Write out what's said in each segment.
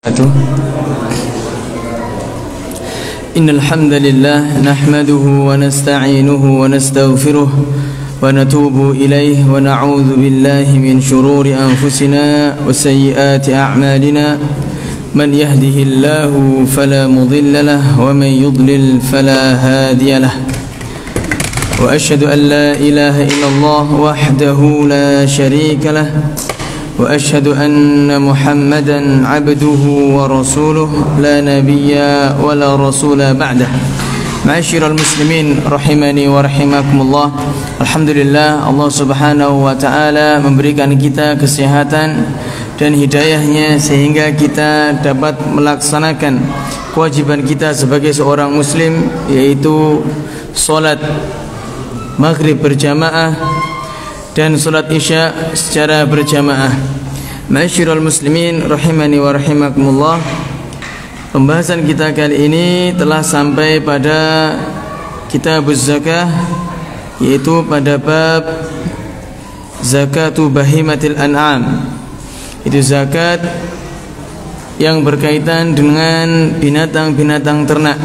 إن الحمد لله نحمده ونستعينه ونستغفره ونتوب إليه ونعوذ بالله من شرور أنفسنا وسيئات أعمالنا من يهده الله فلا مضل له ومن يضلل فلا هادي له وأشهد أن لا إله إلا الله وحده لا شريك له وأشهد أن محمدا عبده ورسوله لا نبي ولا رسول بعده. معاشر المسلمين rahimani wa rahimakumullah. Alhamdulillah, Allah subhanahu wa ta'ala memberikan kita kesehatan dan hidayahnya sehingga kita dapat melaksanakan kewajiban kita sebagai seorang muslim, yaitu solat maghrib berjamaah dan salat isya secara berjamaah. Ma'asyiral muslimin rahimani wa rahimakumullah. Pembahasan kita kali ini telah sampai pada kitabuz zakah, yaitu pada bab zakatu bahimatil an'am. Itu zakat yang berkaitan dengan binatang-binatang ternak.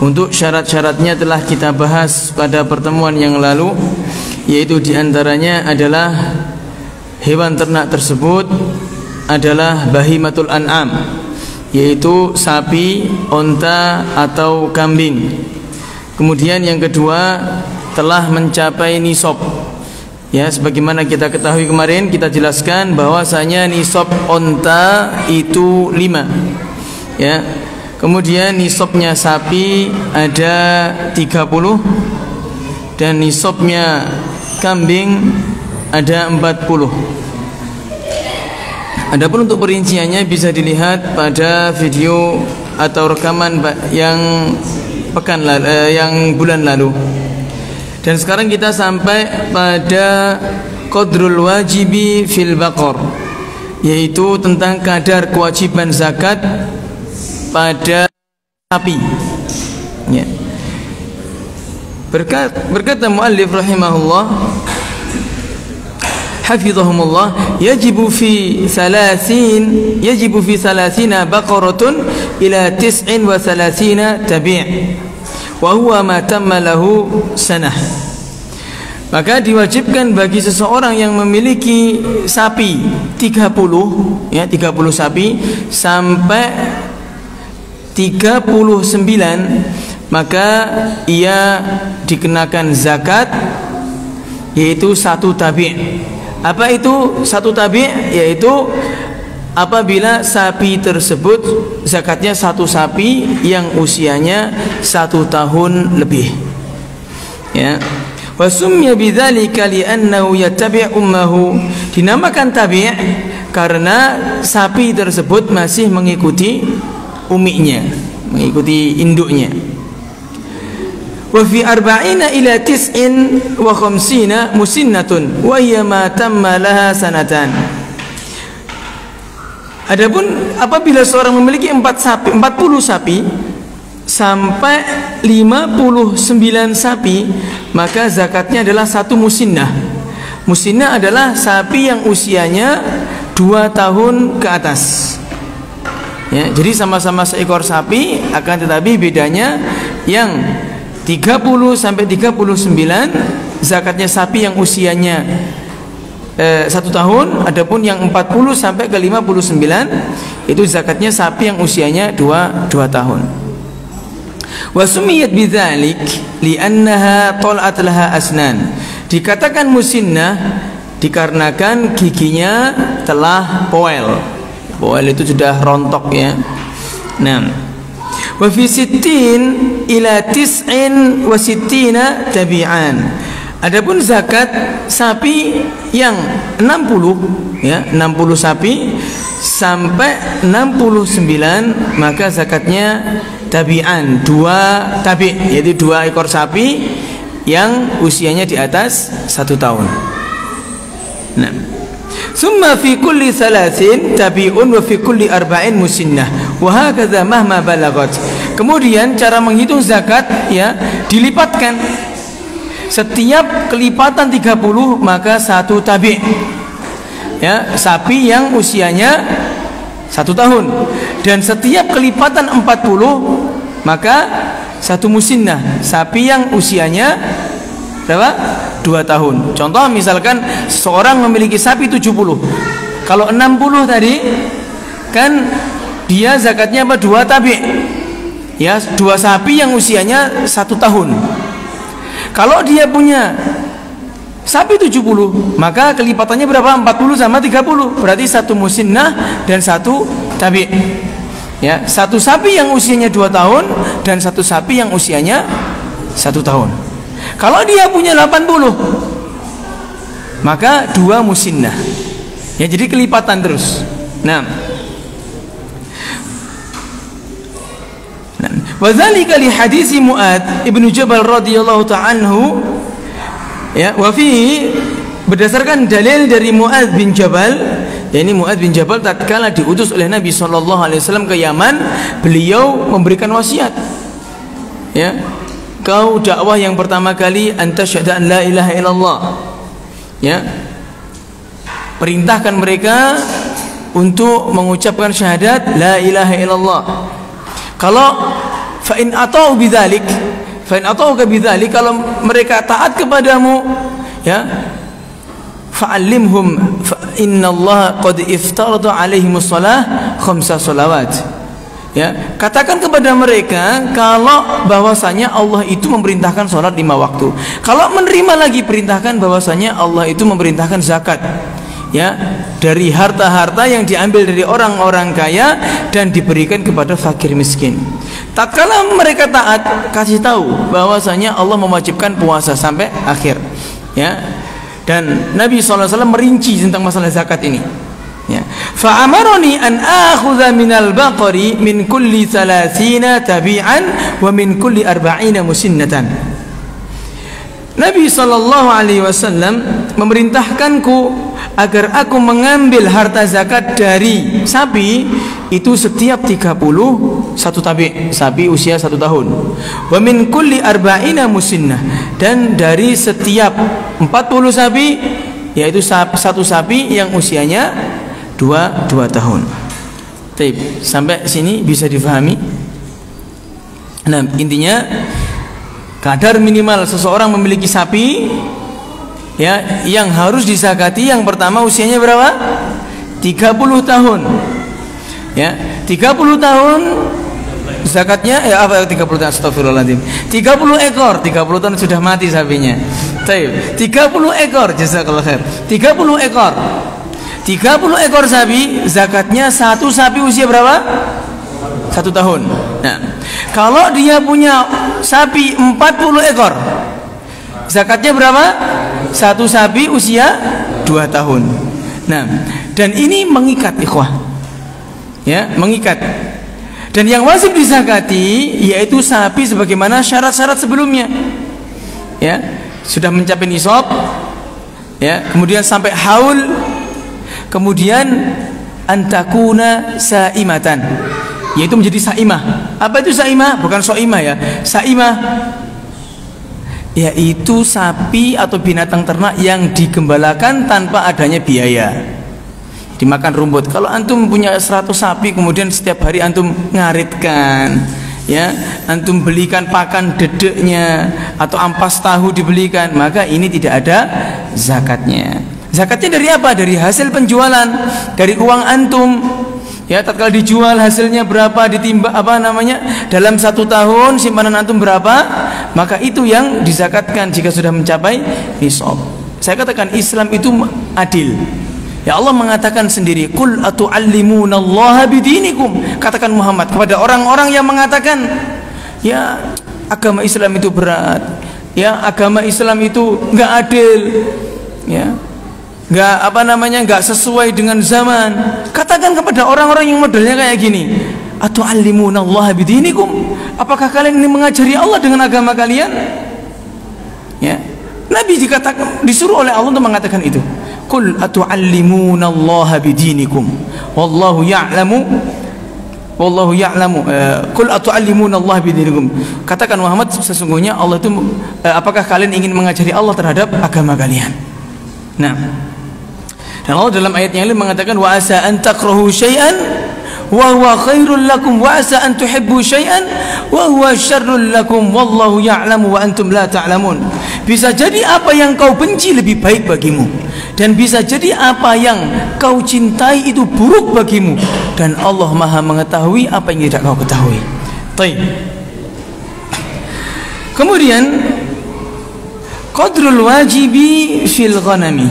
Untuk syarat-syaratnya telah kita bahas pada pertemuan yang lalu, yaitu diantaranya adalah hewan ternak tersebut adalah bahimatul an'am, yaitu sapi, onta atau kambing. Kemudian yang kedua telah mencapai nisab. Ya, sebagaimana kita ketahui kemarin kita jelaskan bahwasanya nisab onta itu 5. Ya. Kemudian nisabnya sapi ada 30 dan nisabnya kambing ada 40. Adapun untuk perinciannya bisa dilihat pada video atau rekaman yang bulan lalu. Dan sekarang kita sampai pada qadrul wajibi fil baqar, yaitu tentang kadar kewajiban zakat pada sapi. Ya. Berkata muallif rahimahullah hafizahumullah, yajibu fi 30 baqaratun ila 39 tabi' wa huwa ma tamma lahu sanah. Maka diwajibkan bagi seseorang yang memiliki sapi 30, ya, 30 sapi sampai 39, maka ia dikenakan zakat, yaitu 1 tabi'. Apa itu 1 tabi'? Yaitu apabila sapi tersebut zakatnya 1 sapi yang usianya 1 tahun lebih. Ya. Wa summiya bidzalika li'annahu yattabi' ummahu. Dinamakan tabi' karena sapi tersebut masih mengikuti uminya, mengikuti induknya. Wa fi 40 ila 59 musinnatun wa hiya ma tamma laha sanatan. Adapun apabila seorang memiliki 40 sapi sampai 59 sapi, maka zakatnya adalah 1 musinnah. Musinnah adalah sapi yang usianya 2 tahun ke atas. Ya, jadi sama-sama seekor sapi, akan tetapi bedanya yang 30 sampai 39 zakatnya sapi yang usianya 1 tahun, adapun yang 40 sampai ke 59 itu zakatnya sapi yang usianya 2 tahun. Wa sumiyat bidzalik li'annaha tal'at laha asnan. Dikatakan musinnah dikarenakan giginya telah poel. Poel itu sudah rontok, ya. Nah, wa fi 60 ila 69 tabi'an. Adapun zakat sapi yang 60, ya, 60 sapi sampai 69, maka zakatnya tabi'an, 2 tabi', yaitu 2 ekor sapi yang usianya di atas 1 tahun. Nah, summa fi kulli 30 tabi'un wa fi kulli 40 musinnah wa hakadha mahma balagat. Kemudian cara menghitung zakat, ya, dilipatkan. Setiap kelipatan 30 maka 1 tabi'. Ya, sapi yang usianya 1 tahun. Dan setiap kelipatan 40 maka 1 musinnah, sapi yang usianya berapa? 2 tahun. Contoh misalkan seorang memiliki sapi 70. Kalau 60 tadi kan dia zakatnya apa? 2 tabi. Ya, 2 sapi yang usianya 1 tahun. Kalau dia punya sapi 70, maka kelipatannya berapa? 40 sama 30. Berarti 1 musinnah dan 1 tabi. Ya, 1 sapi yang usianya 2 tahun dan 1 sapi yang usianya 1 tahun. Kalau dia punya 80, maka 2 musinnah. Ya, jadi kelipatan terus. Nah, wa dzalika li hadits Mu'adz ibnu Jabal radhiyallahu ta'ala anhu. Ya, wa fihi, berdasarkan dalil dari Mu'adz bin Jabal, yakni Mu'adz bin Jabal tatkala diutus oleh Nabi sallallahu alaihi wasallam ke Yaman, beliau memberikan wasiat. Ya, kau dakwah yang pertama kali anta syahada an la ilaha illallah. Ya, perintahkan mereka untuk mengucapkan syahadat la ilaha illallah. Kalau fa in atau bidzalik, fa in atauka bidzalik, kalau mereka taat kepadamu, ya, fa'allimhum fa innallaha qad iftarada alaihimus shalah 5 shalawat. Ya, katakan kepada mereka kalau bahwasanya Allah itu memerintahkan salat 5 waktu. Kalau menerima lagi, perintahkan bahwasanya Allah itu memerintahkan zakat. Ya, dari harta-harta yang diambil dari orang-orang kaya dan diberikan kepada fakir miskin. Tatkala mereka taat, kasih tahu bahwasanya Allah mewajibkan puasa sampai akhir. Ya, dan Nabi SAW merinci tentang masalah zakat ini. Ya, fa amaroni an akhudha minal baqari min kulli 30 tabi'an wa min kulli 40 musinnatan. Nabi SAW memerintahkanku agar aku mengambil harta zakat dari sapi itu setiap 30 1 tabi, sapi usia 1 tahun. Wa min kulli 40 musinnah, dan dari setiap 40 sapi yaitu 1 sapi yang usianya 2 tahun. Baik, sampai sini bisa difahami. Nah, intinya kadar minimal seseorang memiliki sapi, ya, yang harus disakati yang pertama usianya berapa? 30 tahun. Ya, 30 tahun zakatnya apa 30 tahun, astagfirullahaladzim. 30 ekor, 30 tahun sudah mati sapinya. Baik, 30 ekor, jazakallahu khair. 30 ekor. 30 ekor sapi, zakatnya 1 sapi usia berapa? 1 tahun. Nah, kalau dia punya sapi 40 ekor, zakatnya berapa? 1 sapi usia 2 tahun. Nah, dan ini mengikat ikhwah. Ya, mengikat. Dan yang wajib disakati yaitu sapi sebagaimana syarat-syarat sebelumnya. Ya, sudah mencapai nisab, ya, kemudian sampai haul, kemudian antakuna saimatan, yaitu menjadi saimah. Apa itu saimah? Bukan soimah ya. Saimah yaitu sapi atau binatang ternak yang digembalakan tanpa adanya biaya, dimakan rumput. Kalau antum punya 100 sapi kemudian setiap hari antum ngaritkan, ya, antum belikan pakan dedeknya atau ampas tahu dibelikan, maka ini tidak ada zakatnya. Zakatnya dari apa? Dari hasil penjualan, dari uang antum. Ya, tatkala dijual hasilnya berapa, ditimbang apa namanya, dalam 1 tahun simpanan antum berapa, maka itu yang dizakatkan jika sudah mencapai nisab. Saya katakan Islam itu adil. Ya, Allah mengatakan sendiri, qul atu'allimunallaha bidinikum. Katakan Muhammad kepada orang-orang yang mengatakan, ya, agama Islam itu berat, ya, agama Islam itu enggak adil, ya, enggak apa namanya, enggak sesuai dengan zaman. Katakan kepada orang-orang yang modelnya kayak gini, atu'allimunallaha bidinikum. Apakah kalian ini mengajari Allah dengan agama kalian? Ya, Nabi disuruh oleh Allah untuk mengatakan itu. Qul atu'allimunallaha bidinikum wallahu ya'lamu qul atu'allimunallaha bidinikum. Katakan Muhammad, sesungguhnya Allah itu apakah kalian ingin mengajari Allah terhadap agama kalian? Nah, dan Allah dalam ayat yang lain mengatakan wa asa an takrahu syai'an wa huwa khairul lakum wa asa an tuhibbu syai'an wa huwa syarrul lakum wallahu ya'lamu wa antum la ta'lamun. Bisa jadi apa yang kau benci lebih baik bagimu, dan bisa jadi apa yang kau cintai itu buruk bagimu, dan Allah Maha mengetahui apa yang tidak kau ketahui. Baik. Kemudian qadrul wajibi fil ghanami,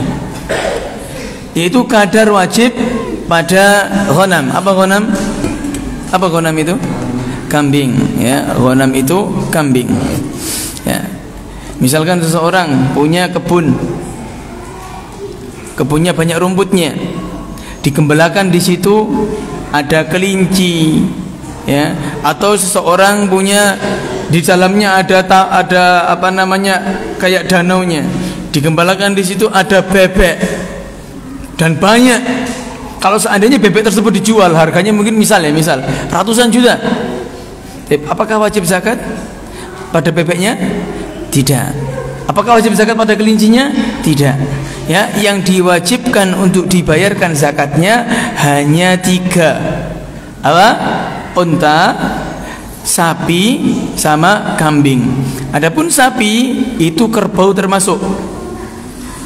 yaitu kadar wajib pada ghanam. Apa ghanam? Apa ghanam itu? Kambing, ya. Ghanam itu kambing. Ya. Misalkan seseorang punya kebun, kebunnya banyak rumputnya, digembalakan di situ ada kelinci, ya. Atau seseorang punya di dalamnya ada apa namanya kayak danaunya, digembalakan di situ ada bebek dan banyak. Kalau seandainya bebek tersebut dijual, harganya mungkin misal ratusan juta, apakah wajib zakat pada bebeknya? Tidak. Apakah wajib zakat pada kelincinya? Tidak. Ya, yang diwajibkan untuk dibayarkan zakatnya hanya 3. Apa? Unta, sapi, sama kambing. Adapun sapi itu kerbau termasuk.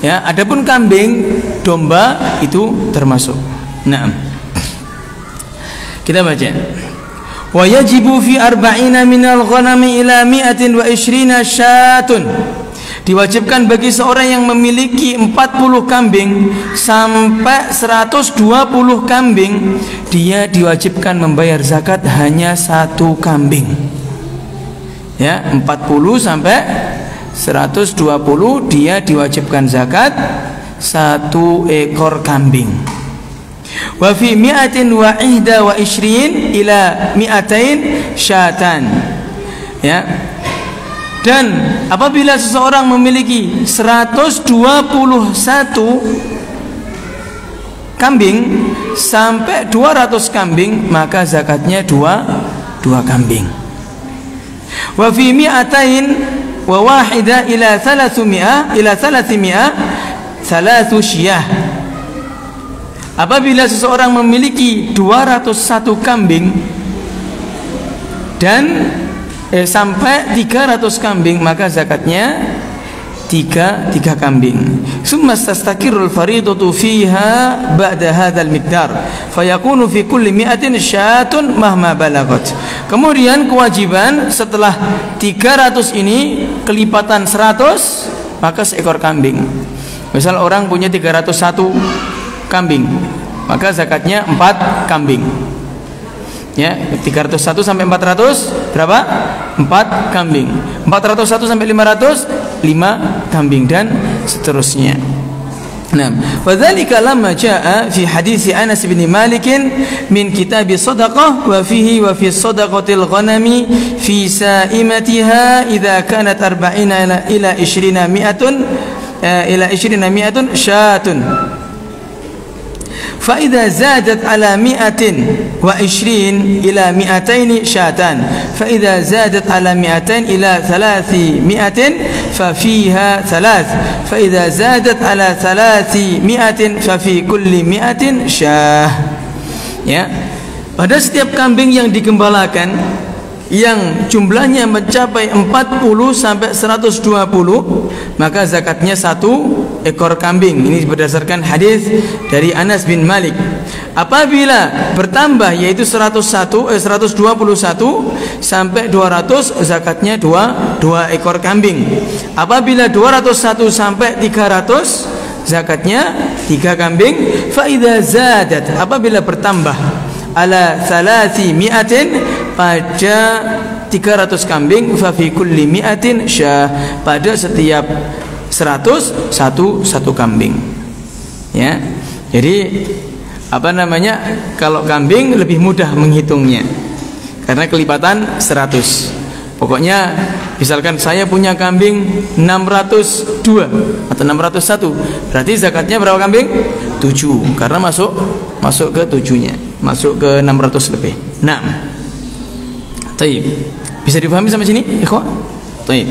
Ya, adapun kambing, domba itu termasuk. Nah, kita baca. Wa yajibu fi arba'ina minal ghanami ila 120 syatun. Diwajibkan bagi seorang yang memiliki 40 kambing sampai 120 kambing, dia diwajibkan membayar zakat hanya 1 kambing. Ya, 40 sampai 120 dia diwajibkan zakat 1 ekor kambing. Wa fi 121 ila 200 syatan. Ya. Dan apabila seseorang memiliki 121 kambing sampai 200 kambing, maka zakatnya 2 kambing. Wa fi 201 ila 300 3 syiyah. Apabila seseorang memiliki 201 kambing dan sampai 300 kambing, maka zakatnya 3 kambing. Summa tastakirul faridatu fiha ba'da hadzal miqdar fayakunu fi kulli 100 syatun mahma balagat. Kemudian kewajiban setelah 300 ini kelipatan 100, maka seekor kambing. Misal orang punya 301 kambing, maka zakatnya 4 kambing. Ya, 301 sampai 400 berapa? 4 kambing. 401 sampai 500 5 kambing dan seterusnya. Nah, wadzalika lamma jaa fi hadits Anas bin Malik min kitab shadaqah wa fihi wa fi sadaqatil ghanami fi sa'imatiha idza kanat 40 ila 20 mi'atun syatun. فإذا زادت على 120 إلى 200 شاتان فإذا زادت على 200 إلى 300 ففيها 3 فإذا زادت على 300 ففي كل 100 شاه. Ya, pada setiap kambing yang digembalakan yang jumlahnya mencapai 40 sampai 120, maka zakatnya 1 ekor kambing. Ini berdasarkan hadis dari Anas bin Malik. Apabila bertambah yaitu 121 sampai 200, zakatnya 2 ekor kambing. Apabila 201 sampai 300, zakatnya 3 kambing. Fa idza zadat, apabila bertambah ala 300 pada 300 kambing, fa fi kulli 100 syah, pada setiap 100 satu kambing. Ya. Jadi apa namanya, kalau kambing lebih mudah menghitungnya karena kelipatan 100. Pokoknya misalkan saya punya kambing 602 atau 601, berarti zakatnya berapa kambing? 7, karena masuk ke 7-nya, masuk ke 600 lebih. Nah, taib. Bisa dipahami sampai sini, ikhwah? Taib.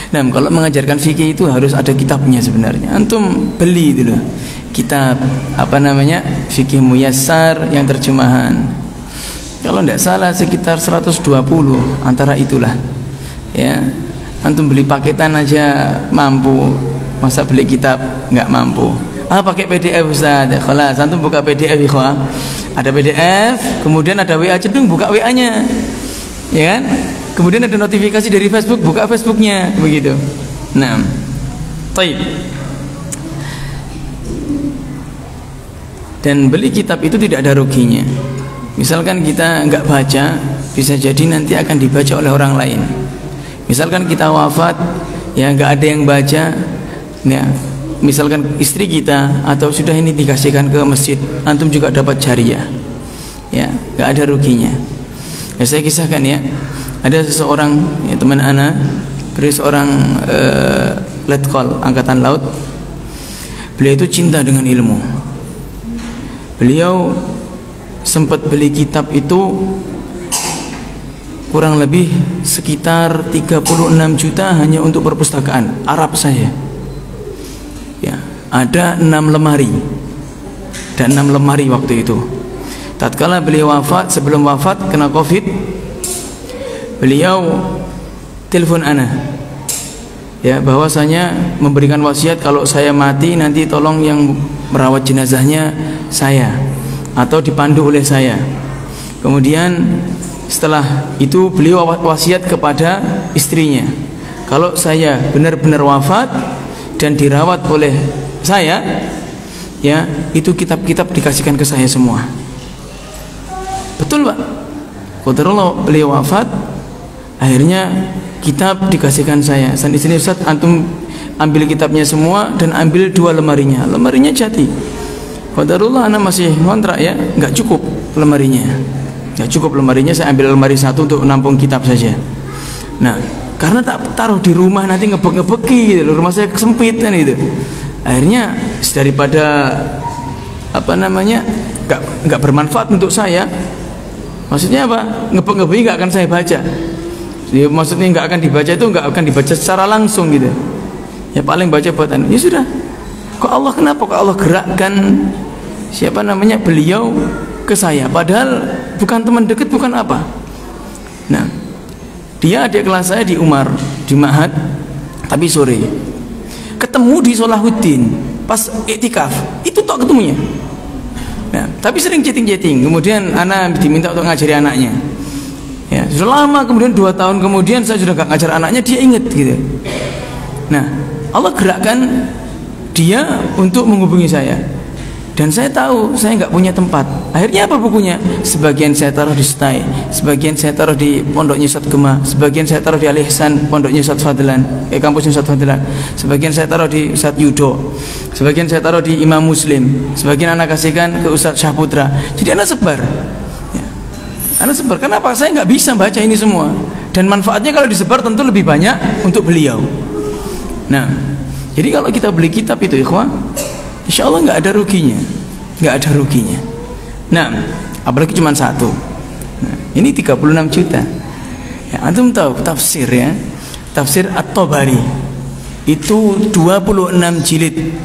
Nah, kalau mengajarkan fikih itu harus ada kitabnya sebenarnya. Antum beli dulu kitab fikih muyassar yang terjemahan. Kalau tidak salah sekitar 120 antara itulah. Ya, antum beli paketan aja mampu, masa beli kitab nggak mampu? Pakai PDF Ustaz. Khalas, antum buka PDF ikhwah. Ada PDF, kemudian ada WA cedung, buka WA-nya. Ya kan? Kemudian ada notifikasi dari Facebook, buka Facebooknya, begitu. Nah, baik. Dan beli kitab itu tidak ada ruginya. Misalkan kita nggak baca, bisa jadi nanti akan dibaca oleh orang lain. Misalkan kita wafat, ya nggak ada yang baca, ya. Misalkan istri kita atau sudah ini dikasihkan ke masjid, antum juga dapat jariah, ya, nggak ada ruginya. Ya, saya kisahkan ya, ada seseorang ya, teman ana, beliau seorang letkol angkatan laut. Beliau itu cinta dengan ilmu. Beliau sempat beli kitab itu kurang lebih sekitar 36 juta hanya untuk perpustakaan Arab saya. Ya, ada 6 lemari. Dan 6 lemari waktu itu. Tatkala beliau wafat, sebelum wafat kena Covid, beliau telepon ana. Ya, bahwasanya memberikan wasiat kalau saya mati nanti tolong yang merawat jenazahnya saya atau dipandu oleh saya. Kemudian setelah itu beliau wasiat kepada istrinya, kalau saya benar-benar wafat dan dirawat oleh saya, ya, itu kitab-kitab dikasihkan ke saya semua. Betul Pak? Qadarullah beliau wafat, akhirnya kitab dikasihkan saya. Di sini Ustaz, antum ambil kitabnya semua dan ambil 2 lemarinya. Lemarinya jati. Qadarullah anak masih kontrak ya, nggak cukup lemarinya. Nggak cukup lemarinya, saya ambil lemari 1 untuk nampung kitab saja. Nah, karena tak taruh di rumah nanti ngebek-ngebeki gitu, rumah saya sempit kan itu. Akhirnya daripada nggak bermanfaat untuk saya. Maksudnya apa? Ngebek-ngebeki nggak akan saya baca. Ya, maksudnya nggak akan dibaca itu nggak akan dibaca secara langsung gitu. Ya paling baca buatan. Ya sudah. Kenapa kok Allah gerakkan beliau ke saya? Padahal bukan teman dekat, bukan apa. Nah, dia adik kelas saya di Umar, di Ma'had, tapi sore. Ketemu di Solahuddin pas iktikaf. Itu tok ketemunya. Nah, tapi sering chatting-chatting. Kemudian anak diminta untuk ngajari anaknya. Ya, sudah lama, kemudian 2 tahun kemudian saya sudah gak ngajar anaknya, dia ingat gitu. Nah, Allah gerakkan dia untuk menghubungi saya. Dan saya tahu saya nggak punya tempat. Akhirnya apa bukunya? Sebagian saya taruh di Setai, sebagian saya taruh di pondoknya Ustaz Gema, sebagian saya taruh di Al Ihsan, pondoknya Ustaz Fadlan, kampusnya Ustaz Fadlan, sebagian saya taruh di Ustaz Yudo, sebagian saya taruh di Imam Muslim, sebagian anak kasihkan ke Ustaz Syahputra. Jadi anak sebar. Ya. Anak sebar. Kenapa? Saya nggak bisa baca ini semua. Dan manfaatnya kalau disebar tentu lebih banyak untuk beliau. Nah, jadi kalau kita beli kitab itu, ikhwah, insya Allah nggak ada ruginya, nggak ada ruginya. Nah, apalagi cuma 1. Nah, ini 36 juta. Ya, antum tahu tafsir ya, tafsir At-Tabari itu 26 jilid,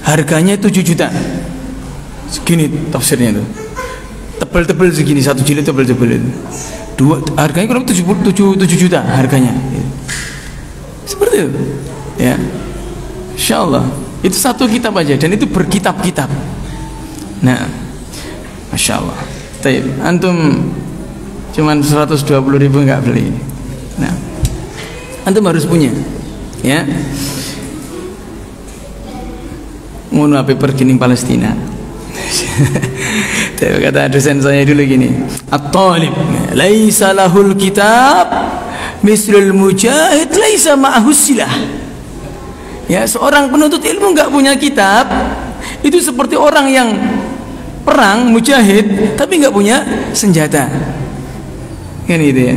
harganya 7 juta. Segini tafsirnya itu, tebel-tebel segini, 1 jilid tebel-tebel itu. Harganya kurang 7 juta harganya. Seperti itu, ya. Insya Allah. Itu 1 kitab aja, dan itu berkitab-kitab. Nah, Masya Allah. Taib, antum cuman 120.000 nggak beli. Nah, antum harus punya, ya. Ngono ape pergi ning Palestina. Kata dosen saya dulu gini, at-talib laisa lahul kitab mislul mujahid laisa ma'ahu silah. Ya, seorang penuntut ilmu nggak punya kitab itu seperti orang yang perang mujahid tapi nggak punya senjata, kan gitu ya.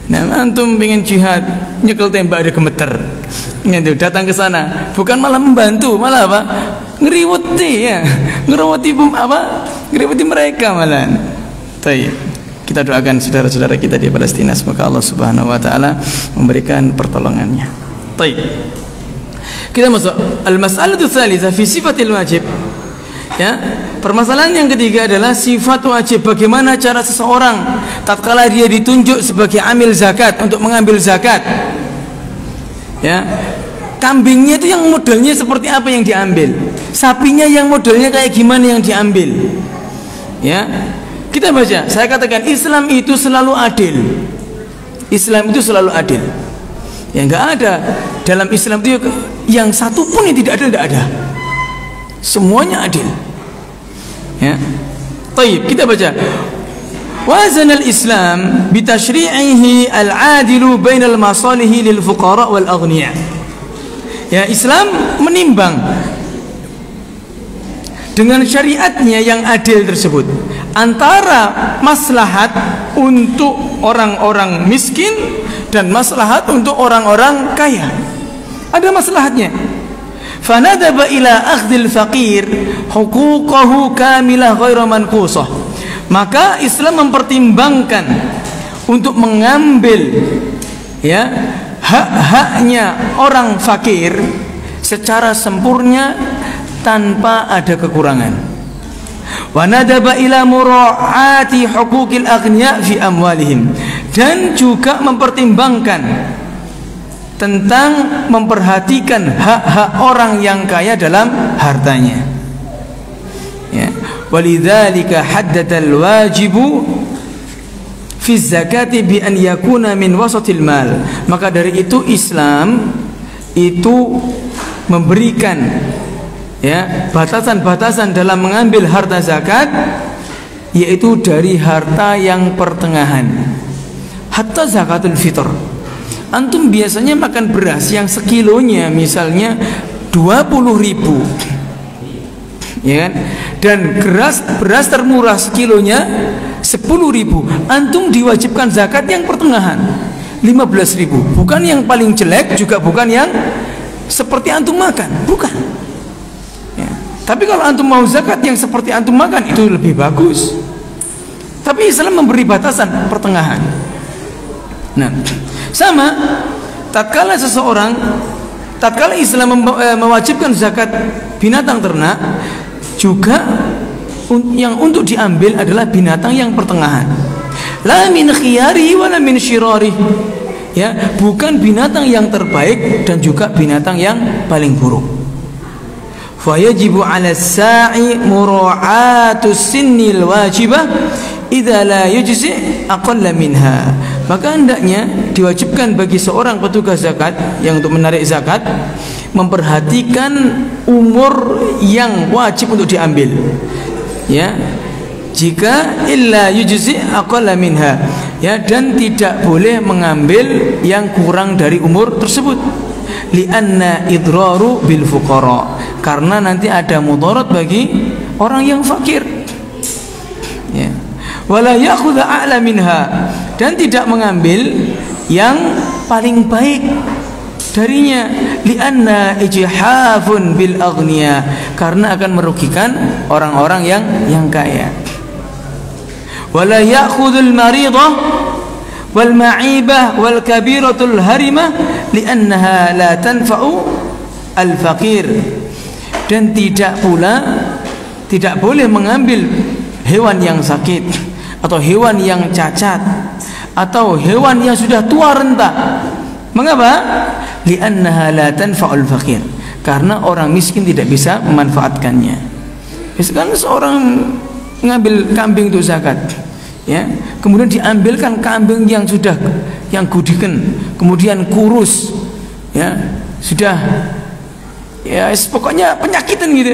Nah, antum pengen jihad, nyekel tembak ada gemeter, gitu, datang ke sana bukan malah membantu, malah apa, ngeriweti ya, ngeriweti mereka malah. Baik, kita doakan saudara-saudara kita di Palestina, semoga Allah Subhanahu Wa Taala memberikan pertolongannya. Baik. Kita masuk al-mas'alatu tsalitsah fi sifatil wajib. Ya, permasalahan yang ketiga adalah sifat wajib. Bagaimana cara seseorang tatkala dia ditunjuk sebagai amil zakat untuk mengambil zakat. Ya, kambingnya itu yang modelnya seperti apa yang diambil, sapinya yang modelnya kayak gimana yang diambil. Ya, kita baca. Saya katakan Islam itu selalu adil. Islam itu selalu adil. Ya, nggak ada dalam Islam itu yang satu pun yang tidak adil, tidak ada. Semuanya adil. Ya, taib, kita baca. Wazan al-Islam bitashri'ihi al-adilu bainal masalihi lil fuqara wal aghniya. Ya, Islam menimbang dengan syariatnya yang adil tersebut antara maslahat untuk orang-orang miskin dan maslahat untuk orang-orang kaya. Ada maslahatnya. Fanadaba ila akhdil faqir huquqahu kamilah ghairu manqusah. Maka Islam mempertimbangkan untuk mengambil ya hak-haknya orang fakir secara sempurna tanpa ada kekurangan. Wa nadaba ila mura'ati huquqil aghniya fi amwalihim, dan juga mempertimbangkan tentang memperhatikan hak-hak orang yang kaya dalam hartanya. Ya, walidzalika haddada al-wajibu fi zakati bi an yakuna min wasatil mal. Maka dari itu Islam itu memberikan ya batasan-batasan dalam mengambil harta zakat, yaitu dari harta yang pertengahan. Hatta zakatul fitr. Antum biasanya makan beras yang sekilonya misalnya 20.000, ya kan? Dan beras termurah sekilonya 10.000. Antum diwajibkan zakat yang pertengahan 15.000, bukan yang paling jelek, juga bukan yang seperti antum makan, bukan. Ya. Tapi kalau antum mau zakat yang seperti antum makan, itu lebih bagus. Tapi Islam memberi batasan pertengahan. Nah, sama tatkala Islam mewajibkan zakat binatang ternak, juga yang untuk diambil adalah binatang yang pertengahan. La min khiyari wa la min syirari. Ya, bukan binatang yang terbaik dan juga binatang yang paling buruk. Fa yajibu 'ala as-sa'i mura'atu sinnil wajibah idza la yujzi aqalla minha. Maka hendaknya diwajibkan bagi seorang petugas zakat yang untuk menarik zakat memperhatikan umur yang wajib untuk diambil. Ya, jika illa yujzi aqalla minha, ya, dan tidak boleh mengambil yang kurang dari umur tersebut. Lianna idraru bil fuqara, karena nanti ada mudarat bagi orang yang fakir. Ya. Wala ya'khudha a'la minha, dan tidak mengambil yang paling baik darinya. Lianna ijhafun bil aghniya, karena akan merugikan orang-orang yang kaya. Wala ya'khudul maridah wal ma'ibah wal kabiratul harimah liannaha la tanfa'u al faqir, dan tidak boleh mengambil hewan yang sakit atau hewan yang cacat atau hewan yang sudah tua renta. Mengapa? Li'annaha la tanfa'ul faqir, karena orang miskin tidak bisa memanfaatkannya. Misalkan seorang mengambil kambing untuk zakat, ya, kemudian diambilkan kambing yang sudah gudikan, kemudian kurus, ya, sudah ya pokoknya penyakitan gitu,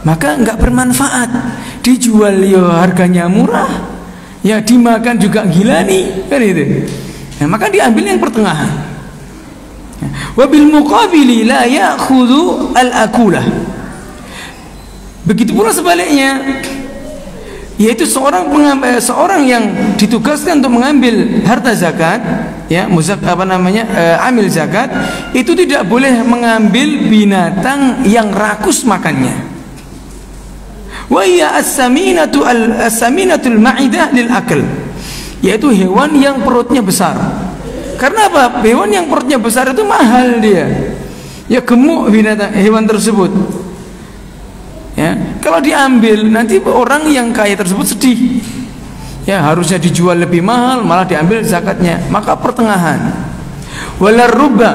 maka enggak bermanfaat. Dijual ya harganya murah, ya dimakan juga gila nih, kan itu. Nah, maka diambil yang pertengahan. Wabil muqabili la ya'khudhu al-akulah. Begitu pula sebaliknya, yaitu seorang yang ditugaskan untuk mengambil harta zakat, ya, amil zakat, itu tidak boleh mengambil binatang yang rakus makannya. Wa hiya as-saminatul ma'idah lil akl, yaitu hewan yang perutnya besar. Karena apa? Hewan yang perutnya besar itu mahal dia. ya gemuk binatang hewan tersebut. Ya, kalau diambil nanti orang yang kaya tersebut sedih. Ya, harusnya dijual lebih mahal, malah diambil zakatnya. Maka pertengahan. Walar ruba,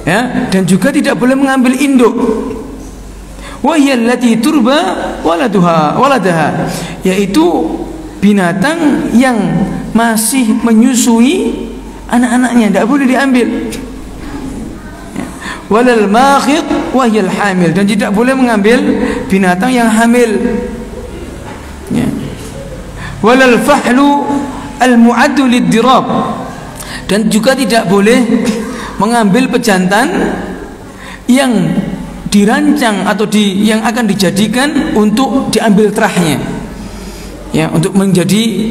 ya, dan juga tidak boleh mengambil induk. Wa hiya allati turba waladaha, yaitu binatang yang masih menyusui anak-anaknya, tidak boleh diambil. Walal makhid wa hiya hamil, dan tidak boleh mengambil binatang yang hamil. Ya. Walal fahlu al mu'addu lid-dirab, dan juga tidak boleh mengambil pejantan yang dirancang atau yang akan dijadikan untuk diambil terahnya, ya, untuk menjadi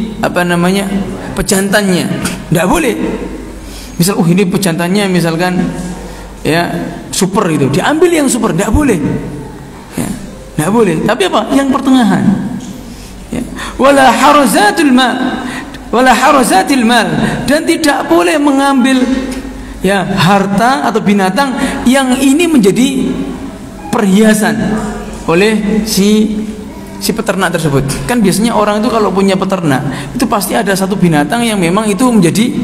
pejantannya. Tidak boleh. Misal, ini pejantannya misalkan, ya, super itu, diambil yang super, tidak boleh. Ya, tidak boleh. Tapi apa? Yang pertengahan. Ya. Wala harazatil mal, dan tidak boleh mengambil, ya, harta atau binatang yang ini menjadi perhiasan oleh si peternak tersebut. Kan biasanya orang itu kalau punya peternak itu pasti ada satu binatang yang memang itu menjadi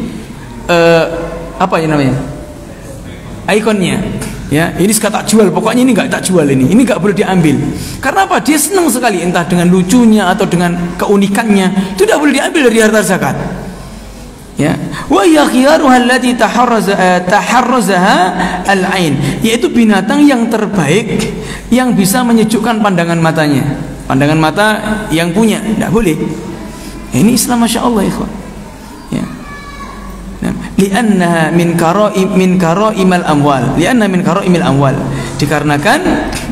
ikonnya. Ya, ini sekarang tak jual, pokoknya ini nggak tak jual, ini nggak boleh diambil. Karena apa? Dia senang sekali, entah dengan lucunya atau dengan keunikannya, itu tidak boleh diambil dari harta zakat. Ya, wa yakhiruha allati taharrazaha al-ain, yaitu binatang yang terbaik yang bisa menyejukkan pandangan matanya, pandangan mata yang punya, tidak boleh. Ini Islam, masya Allah, ikhwan. Ya. Nah, li'annaha min karaimal amwal, li'anna min karaimil amwal, dikarenakan,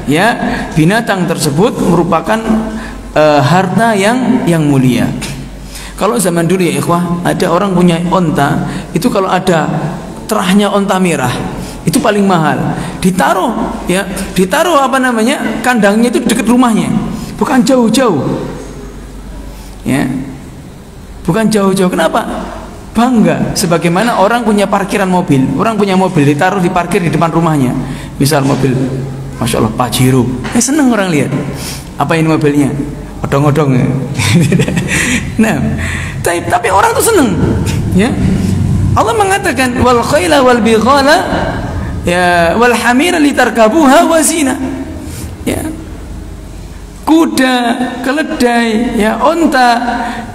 ya, binatang tersebut merupakan harta yang mulia. Kalau zaman dulu, ya ikhwah, ada orang punya onta, itu kalau ada terahnya onta merah, itu paling mahal. Ditaruh kandangnya itu dekat rumahnya, bukan jauh-jauh. Ya. Bukan jauh-jauh. Kenapa? Bangga, sebagaimana orang punya parkiran mobil, orang punya mobil ditaruh di parkir di depan rumahnya. Misal mobil, masya Allah, Pajero, seneng orang lihat. Apa ini mobilnya? Odong-odong. Nah, tapi orang tuh seneng. Ya, Allah mengatakan wal khayla wal bighala, ya, wal hamira litarkabuha wa zina. Ya, kuda, keledai, ya, onta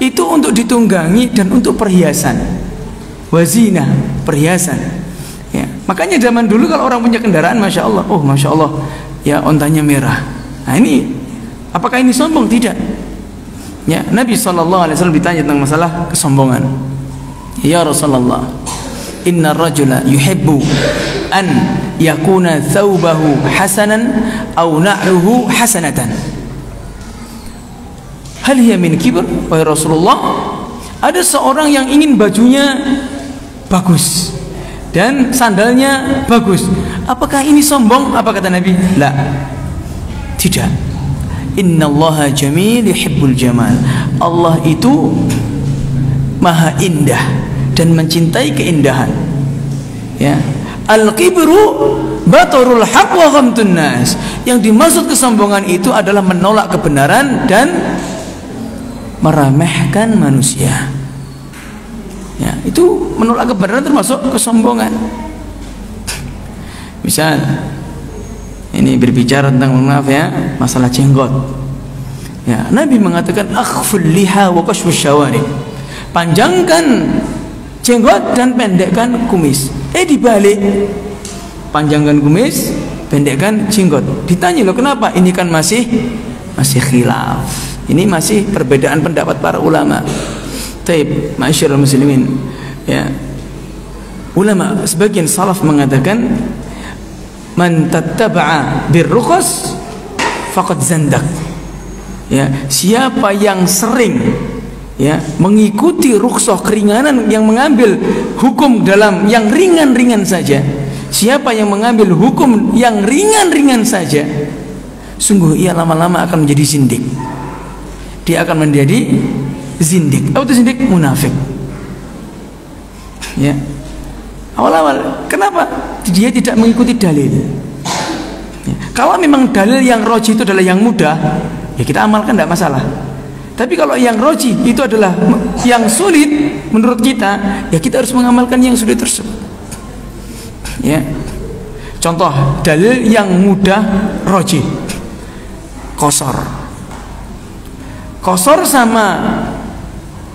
itu untuk ditunggangi dan untuk perhiasan. Wazina, perhiasan. Ya, makanya zaman dulu kalau orang punya kendaraan, masya Allah, oh masya Allah, ya, ontanya merah. Nah, ini apakah ini sombong? Tidak. Ya, Nabi SAW ditanya tentang masalah kesombongan. Ya Rasulullah, inna rajula yuhibbu an yakuna thawbahu hasanan aw na'luhu hasanatan. Hal hiya min kibr? Wahai Rasulullah, ada seorang yang ingin bajunya bagus dan sandalnya bagus. Apakah ini sombong? Apa kata Nabi? La. Tidak. Innallaha jamil yuhibbul jamal. Allah itu maha indah dan mencintai keindahan. Ya. Al-kibru batarul haq wa ghamtun nas. Yang dimaksud kesombongan itu adalah menolak kebenaran dan meremehkan manusia. Ya, itu menolak kebenaran termasuk kesombongan. Misal ini berbicara tentang, maaf ya, masalah jenggot. Ya, Nabi mengatakan akhful liha wa kashfus syawari. Panjangkan jenggot dan pendekkan kumis. Dibalik. Panjangkan kumis, pendekkan jenggot. Ditanya, loh, kenapa? Ini kan masih khilaf. Ini masih perbedaan pendapat para ulama. Taib, ma'asyiral muslimin. Ya. Ulama sebagian salaf mengatakan man tattaba'a birrukhas faqad zandak. Ya, siapa yang sering, ya, mengikuti rukhsah, keringanan, yang mengambil hukum dalam yang ringan-ringan saja, siapa yang mengambil hukum yang ringan-ringan saja, sungguh ia lama-lama akan menjadi zindik. Dia akan menjadi zindik. Apa itu zindik? Munafik. Ya. Awal-awal, kenapa? Dia tidak mengikuti dalil. Ya. Kalau memang dalil yang roji itu adalah yang mudah, ya kita amalkan, tidak masalah. Tapi kalau yang roji itu adalah yang sulit menurut kita, ya kita harus mengamalkan yang sulit tersebut. Ya. Contoh dalil yang mudah roji, qasar. Qasar sama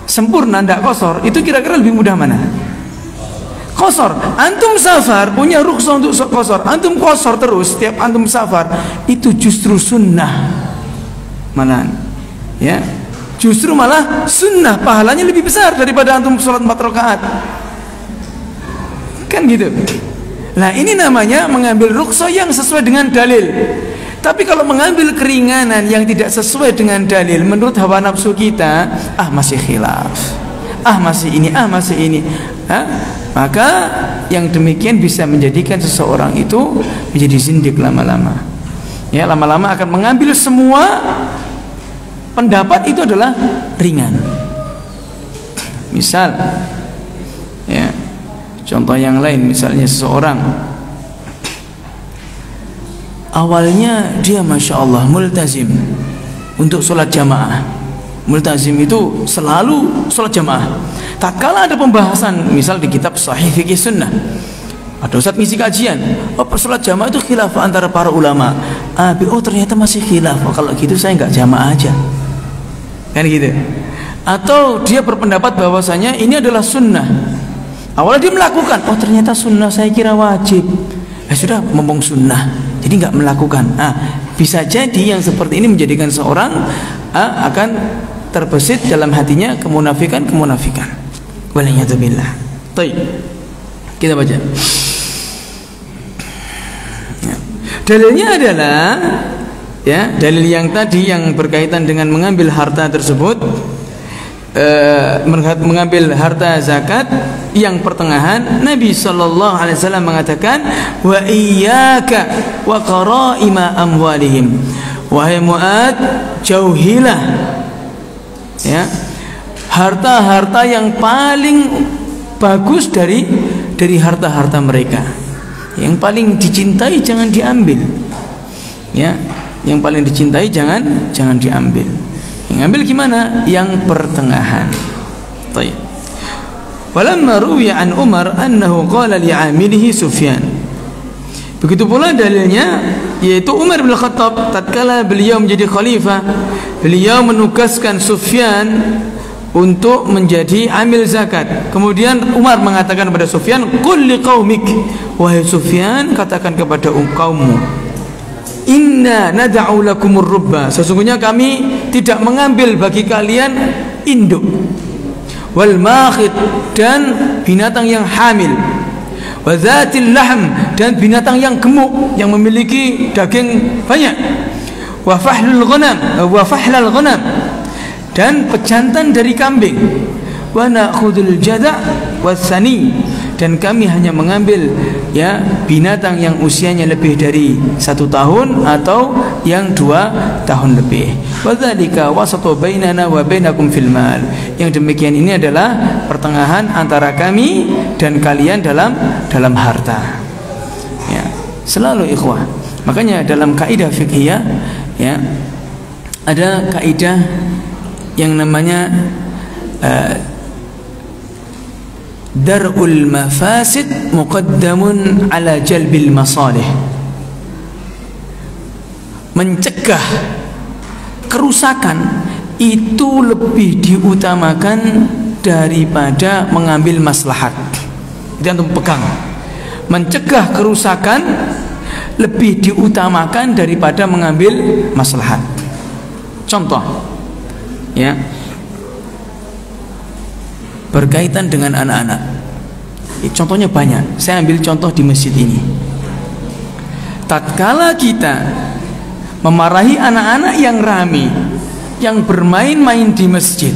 sempurna tidak qasar, itu kira-kira lebih mudah mana? Qasar. Antum safar punya rukhsah untuk qasar, antum qasar terus setiap antum safar, itu justru sunnah malahan. Ya, justru malah sunnah, pahalanya lebih besar daripada antum sholat 4 rakaat. Kan gitu. Nah, ini namanya mengambil rukhsah yang sesuai dengan dalil. Tapi kalau mengambil keringanan yang tidak sesuai dengan dalil menurut hawa nafsu kita, masih khilaf, masih ini, masih ini, maka yang demikian bisa menjadikan seseorang itu menjadi zindik lama-lama. Ya, lama-lama akan mengambil semua pendapat itu adalah ringan. Misal, ya, contoh yang lain, misalnya seseorang awalnya dia masya Allah multazim untuk sholat jamaah. Multazim itu selalu sholat jamaah. Tak kala ada pembahasan, misal di kitab Sahih Fikih Sunnah, ada ustaz ngisi kajian, sholat jamaah itu khilaf antara para ulama. Ternyata masih khilaf. Kalau gitu saya nggak jamaah aja, kan gitu. Atau dia berpendapat bahwasanya ini adalah sunnah. Awalnya dia melakukan, ternyata sunnah, saya kira wajib. Sudah ngomong sunnah, jadi nggak melakukan. Bisa jadi yang seperti ini menjadikan seorang akan terbesit dalam hatinya kemunafikan. Waliyadzubillah. Baik, kita baca. Ya. Dalilnya adalah, ya, dalil yang tadi yang berkaitan dengan mengambil harta tersebut, mengambil harta zakat yang pertengahan. Nabi sallallahu alaihi wasallam mengatakan, wa iyyaka wa qaraima amwalihim, wahai Mu'ad, jauhilah, ya, harta-harta yang paling bagus dari harta-harta mereka. Yang paling dicintai jangan diambil, ya, yang paling dicintai jangan diambil. Yang ambil gimana? Yang pertengahan. Baik. Walamma ruwiya an Umar annahu qala li'amilihi Sufyan. Begitu pula dalilnya, yaitu Umar bin Khattab tatkala beliau menjadi khalifah, beliau menugaskan Sufyan untuk menjadi amil zakat. Kemudian Umar mengatakan kepada Sufyan, qul liqaumik, wahai Sufyan, katakan kepada kaummu, inna nad'u lakumur rubba, sesungguhnya kami tidak mengambil bagi kalian induk, wal makhid, dan binatang yang hamil, wa dzatil lahm, dan binatang yang gemuk yang memiliki daging banyak, wa fahlul ghanam, dan pejantan dari kambing, wa na'khudul jada' watsani, dan kami hanya mengambil, ya, binatang yang usianya lebih dari 1 tahun atau yang 2 tahun lebih. Wadzalika wasatu bainana wa bainakum fil mal. Yang demikian ini adalah pertengahan antara kami dan kalian dalam harta. Ya, selalu ikhwah. Makanya dalam kaidah fiqhiyah, ya, ada kaidah yang namanya dar'ul mafasid muqaddamun ala jalbil masalih. Mencegah kerusakan itu lebih diutamakan daripada mengambil maslahat. Itu antum pegang. Mencegah kerusakan lebih diutamakan daripada mengambil maslahat. Contoh, ya, berkaitan dengan anak-anak. Contohnya banyak. Saya ambil contoh di masjid ini. Tatkala kita memarahi anak-anak yang rame, yang bermain-main di masjid,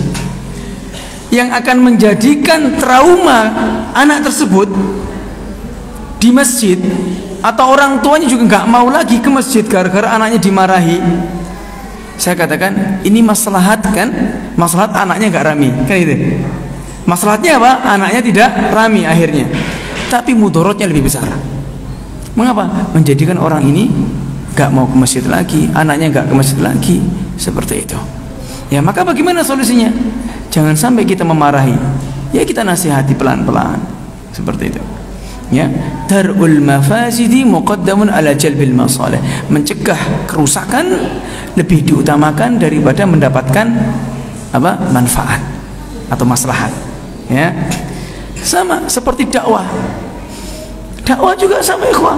yang akan menjadikan trauma anak tersebut di masjid, atau orang tuanya juga nggak mau lagi ke masjid gara-gara anaknya dimarahi, saya katakan ini maslahat, kan? Maslahat anaknya nggak rame, kan itu. Masalahnya apa? Anaknya tidak rami akhirnya. tapi mudorotnya lebih besar. Mengapa? Menjadikan orang ini gak mau ke masjid lagi, anaknya gak ke masjid lagi, seperti itu. Ya, maka bagaimana solusinya? Jangan sampai kita memarahi, ya kita nasihati pelan-pelan, seperti itu. Ya, darul mafasidi muqaddamun ala jalbil masalih. Mencegah kerusakan lebih diutamakan daripada mendapatkan apa? Manfaat atau maslahat. Ya. Sama seperti dakwah. Dakwah juga sama, ikhwah.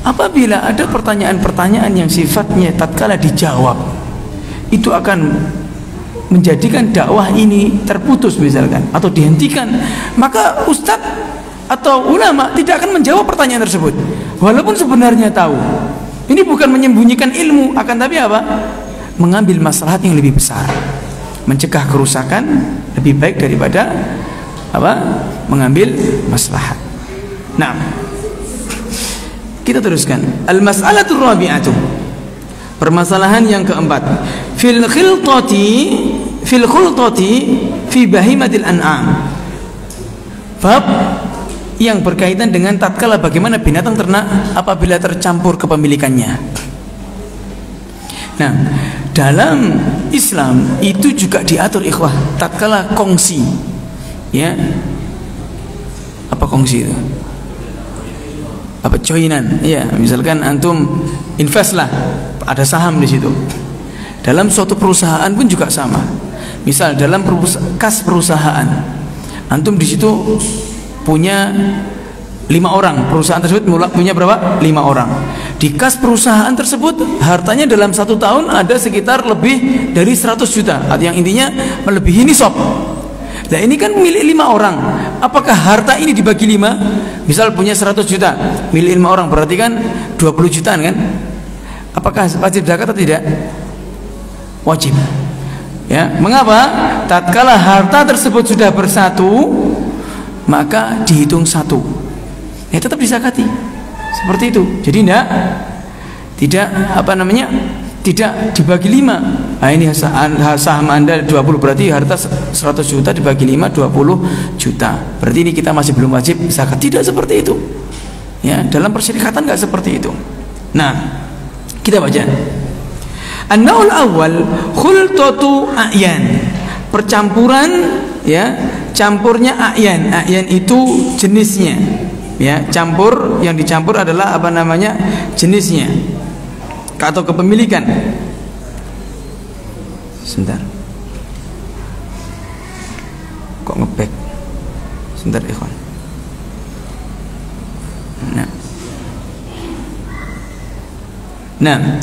Apabila ada pertanyaan-pertanyaan yang sifatnya tatkala dijawab, itu akan menjadikan dakwah ini terputus misalkan atau dihentikan, maka ustadz atau ulama tidak akan menjawab pertanyaan tersebut, walaupun sebenarnya tahu. Ini bukan menyembunyikan ilmu, akan tapi apa? Mengambil maslahat yang lebih besar, mencegah kerusakan lebih baik daripada apa? Mengambil maslahat. Nah, kita teruskan. Al-mas'alatur rabi'atu. Permasalahan yang keempat. Fil khultati fi bahimatil an'am. Bab yang berkaitan dengan tatkala bagaimana binatang ternak apabila tercampur kepemilikannya. Nah, dalam Islam itu juga diatur, ikhwah, tatkala kongsi. Ya. Apa kongsi itu? Apa joinan? Ya, misalkan antum invest lah, ada saham di situ. Dalam suatu perusahaan pun juga sama. Misal dalam kas perusahaan, antum di situ punya 5 orang, perusahaan tersebut punya berapa? 5 orang. Di kas perusahaan tersebut hartanya dalam 1 tahun ada sekitar lebih dari 100 juta, atau yang intinya melebihi nisab. Nah, ini kan milik 5 orang. Apakah harta ini dibagi 5? Misal punya 100 juta, milik 5 orang, berarti kan 20 jutaan kan? Apakah wajib zakat atau tidak? Wajib. Ya, mengapa? Tatkala harta tersebut sudah bersatu, maka dihitung 1. Ya, tetap dizakati. Seperti itu. Jadi tidak apa namanya? Tidak dibagi 5. Nah, ini saham Anda 20, berarti harta 100 juta dibagi 5, 20 juta. Berarti ini kita masih belum wajib zakat. Tidak seperti itu. Ya, dalam persyarikatan enggak seperti itu. Nah, kita baca. An-naul awal khultatu a'yan. Percampuran, ya, campurnya a'yan. A'yan itu jenisnya. Ya, campur, yang dicampur adalah apa namanya? Jenisnya atau kepemilikan. Sebentar. Kok ngeback? Sebentar, ikhwan. Nah,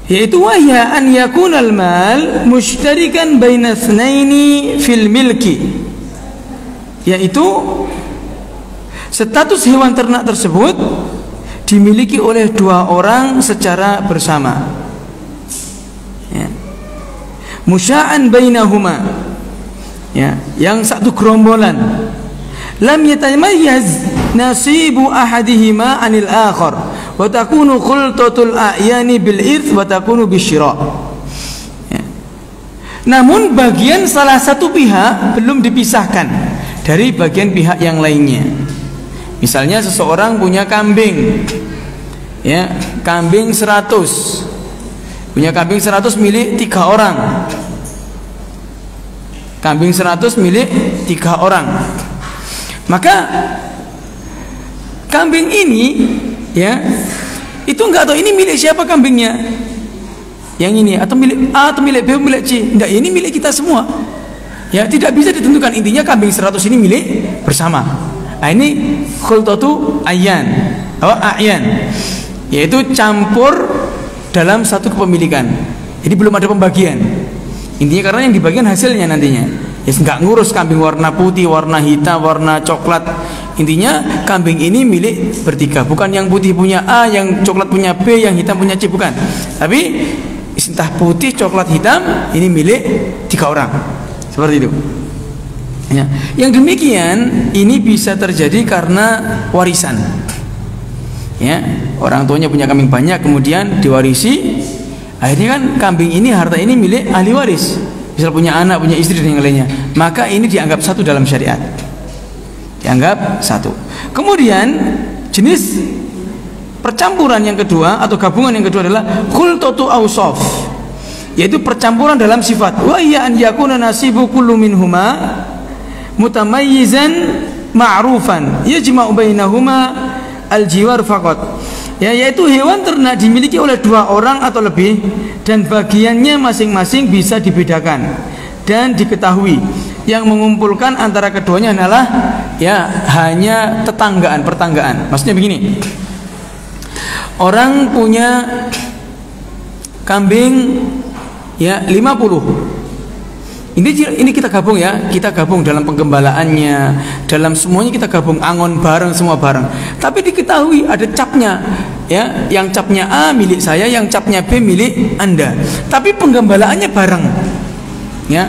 yaitu wahya an yakunal mal mushtarikan baina tsnaini fil milki, yaitu status hewan ternak tersebut dimiliki oleh 2 orang secara bersama. Ya. Musya'an bainahuma. Ya, yang satu gerombolan. Lam yatamayyaz nasibu ahadihima 'anil akhar wa takunu khultatul a'yani bil irth wa takunu bisyira'. Ya. Namun bagian salah satu pihak belum dipisahkan dari bagian pihak yang lainnya. Misalnya seseorang punya kambing, ya, kambing 100, punya kambing 100 milik 3 orang, kambing 100 milik 3 orang. Maka kambing ini, ya, itu enggak tahu ini milik siapa kambingnya, yang ini atau milik A atau milik B atau milik C. Enggak, ini milik kita semua. Ya, tidak bisa ditentukan. Intinya kambing 100 ini milik bersama. Nah, ini khultatu a'yan, a'yan, yaitu campur dalam satu kepemilikan. Jadi belum ada pembagian. Intinya karena yang dibagian hasilnya nantinya. Ya, nggak ngurus kambing warna putih, warna hitam, warna coklat. Intinya kambing ini milik bertiga, bukan yang putih punya A, yang coklat punya B, yang hitam punya C, bukan. Tapi entah putih, coklat, hitam, ini milik 3 orang. Seperti itu. Ya. Yang demikian ini bisa terjadi karena warisan. Ya, orang tuanya punya kambing banyak, kemudian diwarisi. Akhirnya kan kambing ini, harta ini milik ahli waris. Misal punya anak, punya istri dan yang lainnya. Maka ini dianggap satu dalam syariat. dianggap satu. Kemudian jenis percampuran yang kedua atau gabungan yang kedua adalah khultatu awsaf, yaitu percampuran dalam sifat. Wa iya an yakuna nasibu kullu minhuma mutamayyizan ma'rufan yajma'u bainahuma al-jiwar faqat. Ya, yaitu hewan ternak dimiliki oleh dua orang atau lebih dan bagiannya masing-masing bisa dibedakan dan diketahui. Yang mengumpulkan antara keduanya adalah ya hanya pertanggaan. Maksudnya begini. Orang punya kambing ya 50. Ini kita gabung ya, kita gabung dalam penggembalaannya, dalam semuanya kita gabung, angon bareng, semua bareng. Tapi diketahui ada capnya, ya, yang capnya A milik saya, yang capnya B milik Anda. Tapi penggembalaannya bareng, ya,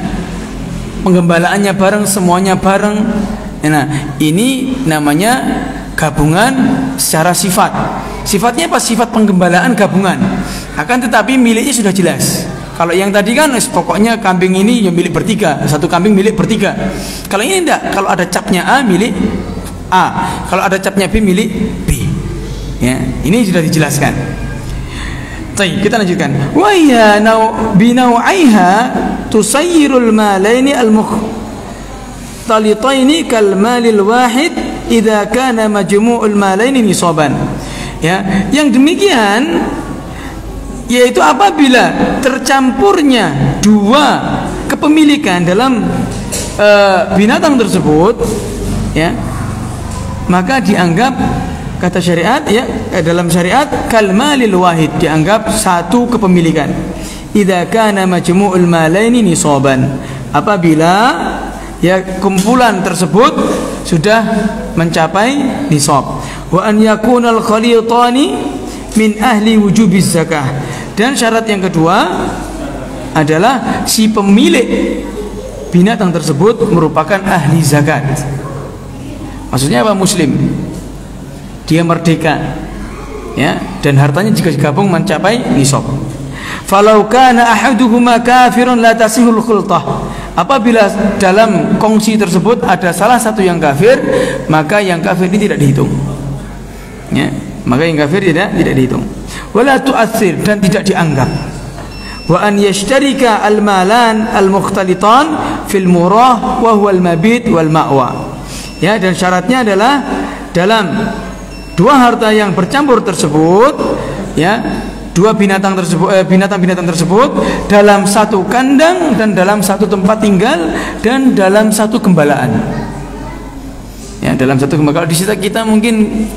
penggembalaannya bareng, semuanya bareng. Nah, ini namanya gabungan secara sifat. Sifatnya apa? Sifat penggembalaan gabungan. Akan tetapi miliknya sudah jelas. Kalau yang tadi kan pokoknya kambing ini yang milik bertiga, satu kambing milik bertiga. Kalau ini enggak, kalau ada capnya A milik A, kalau ada capnya B milik B. Ya, ini sudah dijelaskan. Baik, kita lanjutkan. Wa ya binau'iha tusayyirul malaini al-mukhtalitaini kal malil wahid idza kana majmu'ul malaini nisaban. Ya, yang demikian yaitu apabila tercampurnya dua kepemilikan dalam binatang tersebut, ya, maka dianggap kata syariat, ya, dalam syariat kalmalil wahid, dianggap satu kepemilikan. Idza kana majmu'ul malaini nisaban, apabila ya kumpulan tersebut sudah mencapai nisab. Wa an yakunal khalitani min ahli wujubiz zakah. Dan syarat yang kedua adalah si pemilik binatang tersebut merupakan ahli zakat. Maksudnya apa? Muslim, dia merdeka, ya, dan hartanya jika digabung mencapai nisab. Falau kana ahaduhuma kafirun la tasihul khultah. Apabila dalam kongsi tersebut ada salah satu yang kafir, maka yang kafir ini tidak dihitung, ya, maka yang kafir tidak dihitung. Wala tu'athir, dan tidak dianggap. Wa an yashtarika al-malan al-mukhtalitan fil murah wa huwa al-mabit wal ma'wa. Ya, dan syaratnya adalah dalam dua harta yang bercampur tersebut, ya, dua binatang tersebut, binatang-binatang tersebut dalam satu kandang dan dalam satu tempat tinggal dan dalam satu gembalaan. Ya, dalam satu gembalaan. Kalau di kita mungkin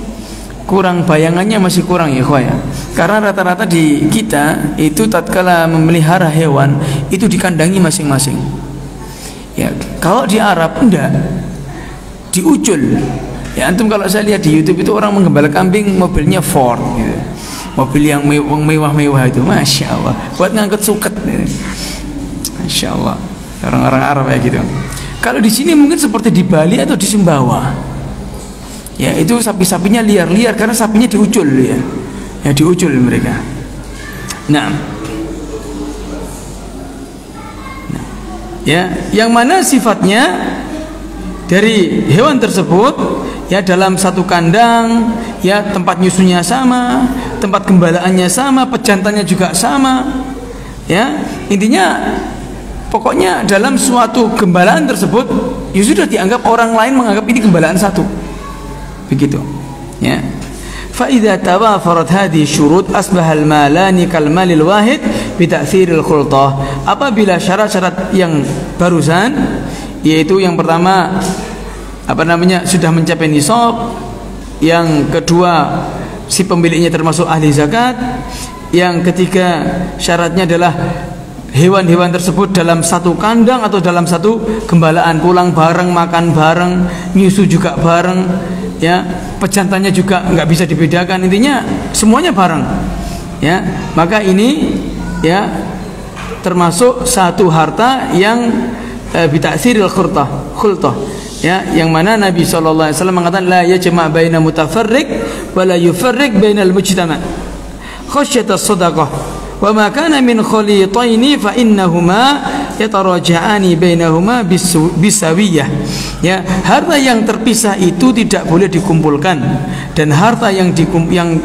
kurang, bayangannya masih kurang ya, ya. Karena rata-rata di kita itu tatkala memelihara hewan itu dikandangi masing-masing. Ya, kalau di Arab enggak, diucul. Ya, antum kalau saya lihat di YouTube itu orang menggembala kambing mobilnya Ford gitu. Mobil yang mewah-mewah itu, masya Allah, buat ngangkut suket. Masya Allah, orang-orang Arab kayak gitu. Kalau di sini mungkin seperti di Bali atau di Sumbawa. Ya, itu sapi-sapinya liar-liar karena sapinya diucul, ya. Ya, diucul mereka. Nah, ya, yang mana sifatnya dari hewan tersebut, ya, dalam satu kandang, ya, tempat nyusunya sama, tempat gembalaannya sama, pejantannya juga sama, ya, intinya pokoknya dalam suatu gembalaan tersebut ya sudah dianggap, orang lain menganggap ini gembalaan satu, begitu, ya. Fa idza tawafarat hadhihi syurut asbaha al-malani kal malil wahid bi ta'thiril khultah. Apabila syarat-syarat yang barusan, yaitu yang pertama sudah mencapai nisab, yang kedua si pemiliknya termasuk ahli zakat, yang ketiga syaratnya adalah hewan-hewan tersebut dalam satu kandang atau dalam satu gembalaan, pulang bareng, makan bareng, nyusu juga bareng, ya, pejantannya juga nggak bisa dibedakan, intinya semuanya bareng, ya, maka ini, ya, termasuk satu harta yang bitaksiril khultah, ya, yang mana Nabi SAW mengatakan la yajma' baina mutafarriq wa la yufarriq bainal mujtama' khasyata shadaqah wa ma kana min khalitaini fa innahuma yataraja'ani bainahuma bisawiyah. Ya, harta yang terpisah itu tidak boleh dikumpulkan, dan harta yang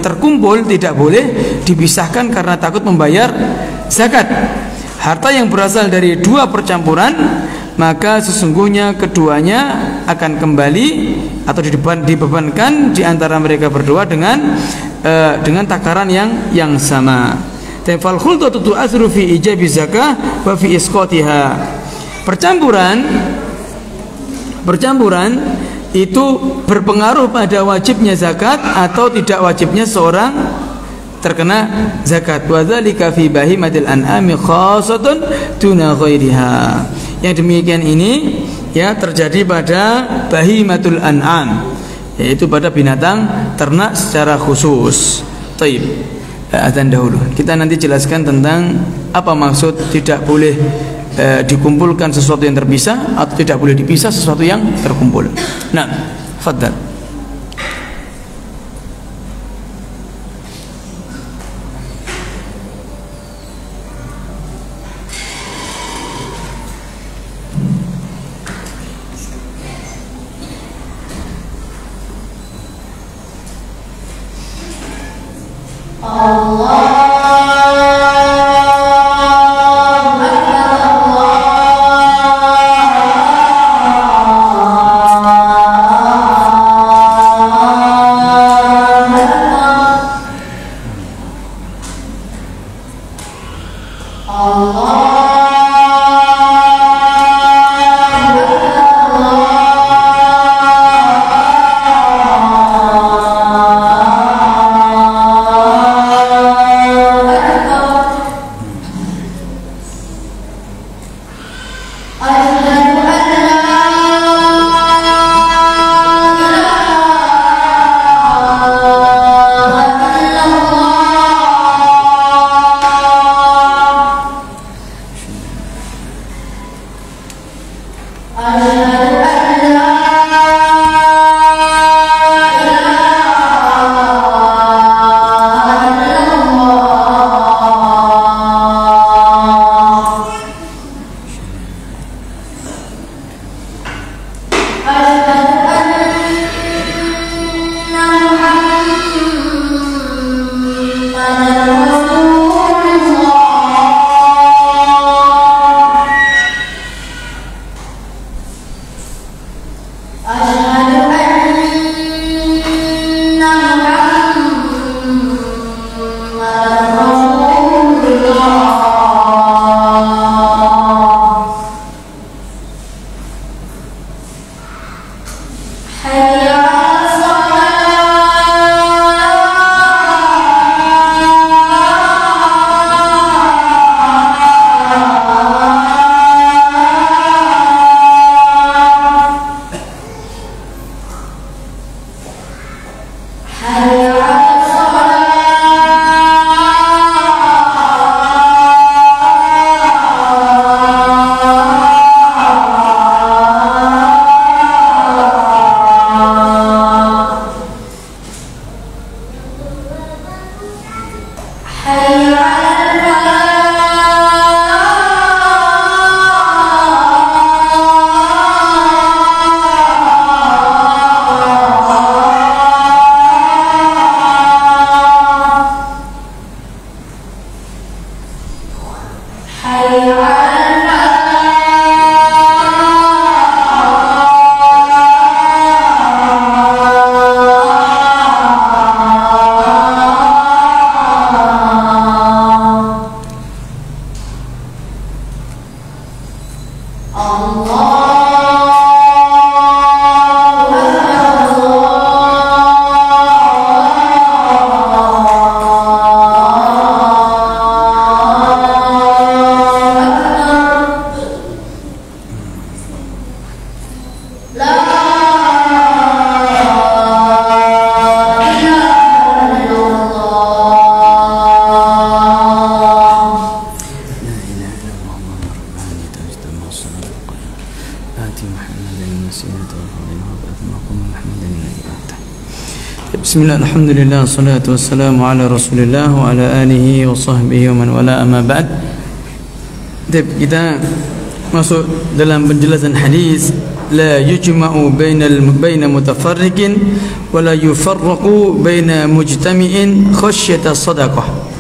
terkumpul tidak boleh dipisahkan karena takut membayar zakat. Harta yang berasal dari dua percampuran, maka sesungguhnya keduanya akan kembali atau dibebankan di antara mereka berdua dengan takaran yang sama. Fal khultatu tu'athiru fi ijabi zakah wa fi isqatiha. Percampuran itu berpengaruh pada wajibnya zakat atau tidak wajibnya seorang terkena zakat. Wa dzalika fi bahimatil an'ami khassatun duna ghairiha. Yang demikian ini ya terjadi pada bahimatul an'am, yaitu pada binatang ternak secara khusus. Taib. Azan dahulu. Kita nanti jelaskan tentang apa maksud tidak boleh dikumpulkan sesuatu yang terpisah atau tidak boleh dipisah sesuatu yang terkumpul. Nah, fadhal. Bismillah, alhamdulillah, salatu wassalamu ala rasulillah wa ala alihi wa sahbihi wa man wala amma ba'd. Kita masuk dalam penjelasan hadis la yujma'u baina mutafarriqin wa la yufarraqu baina mujtami'in khasyata sadaqah.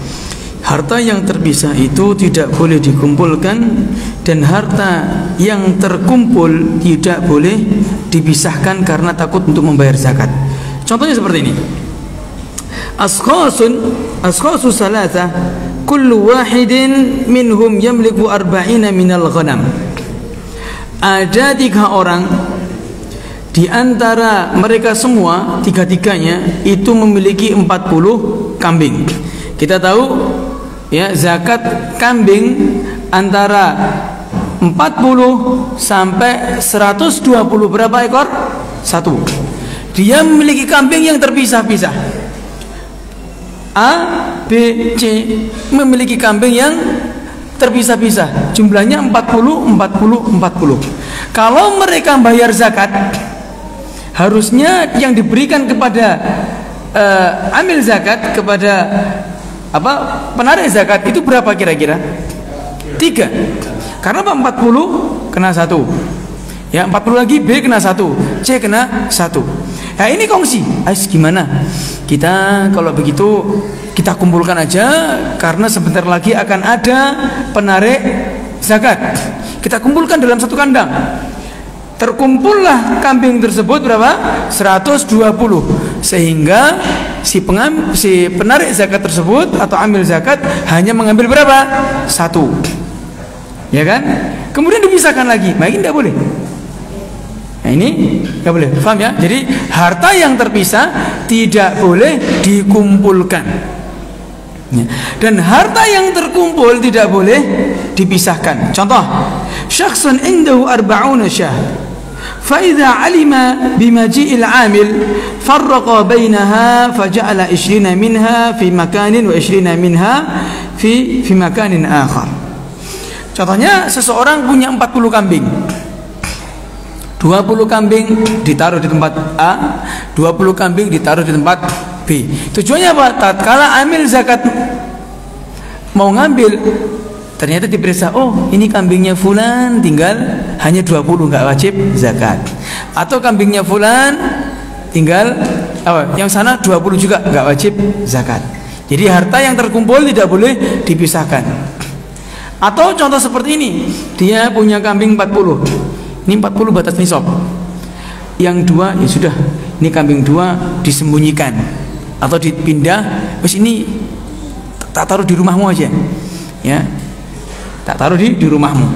Harta yang terpisah itu tidak boleh dikumpulkan, dan harta yang terkumpul tidak boleh dipisahkan karena takut untuk membayar zakat. Contohnya seperti ini. Ashkhasu salasa kullu wahidin minhum yamliku 40 minal ghanam. Ada 3 orang, di antara mereka semua, tiga-tiganya itu memiliki 40 kambing. Kita tahu ya, zakat kambing antara 40 sampai 120 berapa ekor? 1. Dia memiliki kambing yang terpisah-pisah. A, B, C memiliki kambing yang terpisah-pisah. Jumlahnya 40. Kalau mereka bayar zakat, harusnya yang diberikan kepada amil zakat, kepada penarik zakat itu berapa kira-kira? 3. Karena 40 kena 1. Ya, 40 lagi B kena 1, C kena 1. Nah, ini kongsi. Ais gimana? Kita kalau begitu kita kumpulkan aja, karena sebentar lagi akan ada penarik zakat. Kita kumpulkan dalam satu kandang. Terkumpullah kambing tersebut berapa? 120. Sehingga si penarik zakat tersebut atau amil zakat hanya mengambil berapa? 1. Ya kan? Kemudian dipisahkan lagi. Nah, ini tidak boleh. Nah, ini nggak boleh, paham ya? Jadi harta yang terpisah tidak boleh dikumpulkan, ya. Dan harta yang terkumpul tidak boleh dipisahkan. Contoh, syakhsun indahu 40 syah, fa idza alima bimaji'il 'amil farraqa bainaha faja'ala 20 minha fi makanin wa 20 minha fi makanin akhar. Contohnya, seseorang punya 40 kambing. 20 kambing ditaruh di tempat A, 20 kambing ditaruh di tempat B. Tujuannya apa? Tatkala amil zakat mau ngambil, ternyata diperiksa, oh ini kambingnya fulan tinggal hanya 20, nggak wajib zakat. Atau kambingnya fulan tinggal yang sana 20 juga nggak wajib zakat. Jadi harta yang terkumpul tidak boleh dipisahkan. Atau contoh seperti ini, dia punya kambing 40. Ini 40 batas nisab. Yang 2 ya sudah, ini kambing 2 disembunyikan atau dipindah. Wes ini tak taruh di rumahmu aja. Ya. Tak taruh di rumahmu.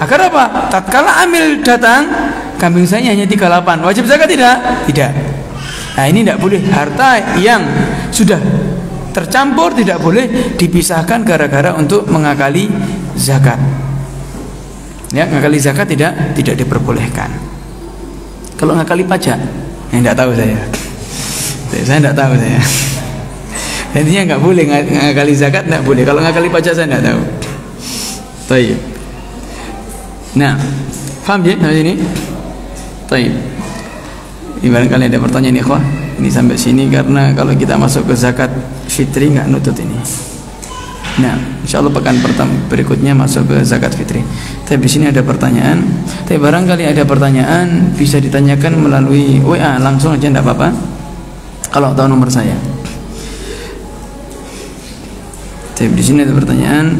Agar apa? Tatkala amil datang, kambing saya hanya 38. Wajib zakat tidak? Tidak. Nah, ini tidak boleh. Harta yang sudah tercampur tidak boleh dipisahkan gara-gara untuk mengakali zakat. Ya, ngakali zakat tidak diperbolehkan. Kalau ngakali pajak, tidak tahu saya. Saya tidak tahu saya. Intinya nggak boleh ngakali zakat, tidak boleh. Kalau ngakali pajak saya tidak tahu. Taib. Nah, paham ya dari sini? Taib. Barangkali ada pertanyaan ikhwah. Ini sampai sini karena kalau kita masuk ke zakat fitri nggak nutut ini. Nah, insyaallah pekan pertama berikutnya masuk ke zakat fitri. Tapi di sini ada pertanyaan. Tapi barangkali ada pertanyaan bisa ditanyakan melalui WA langsung aja, tidak apa-apa. Kalau tahu nomor saya. Tapi di sini ada pertanyaan.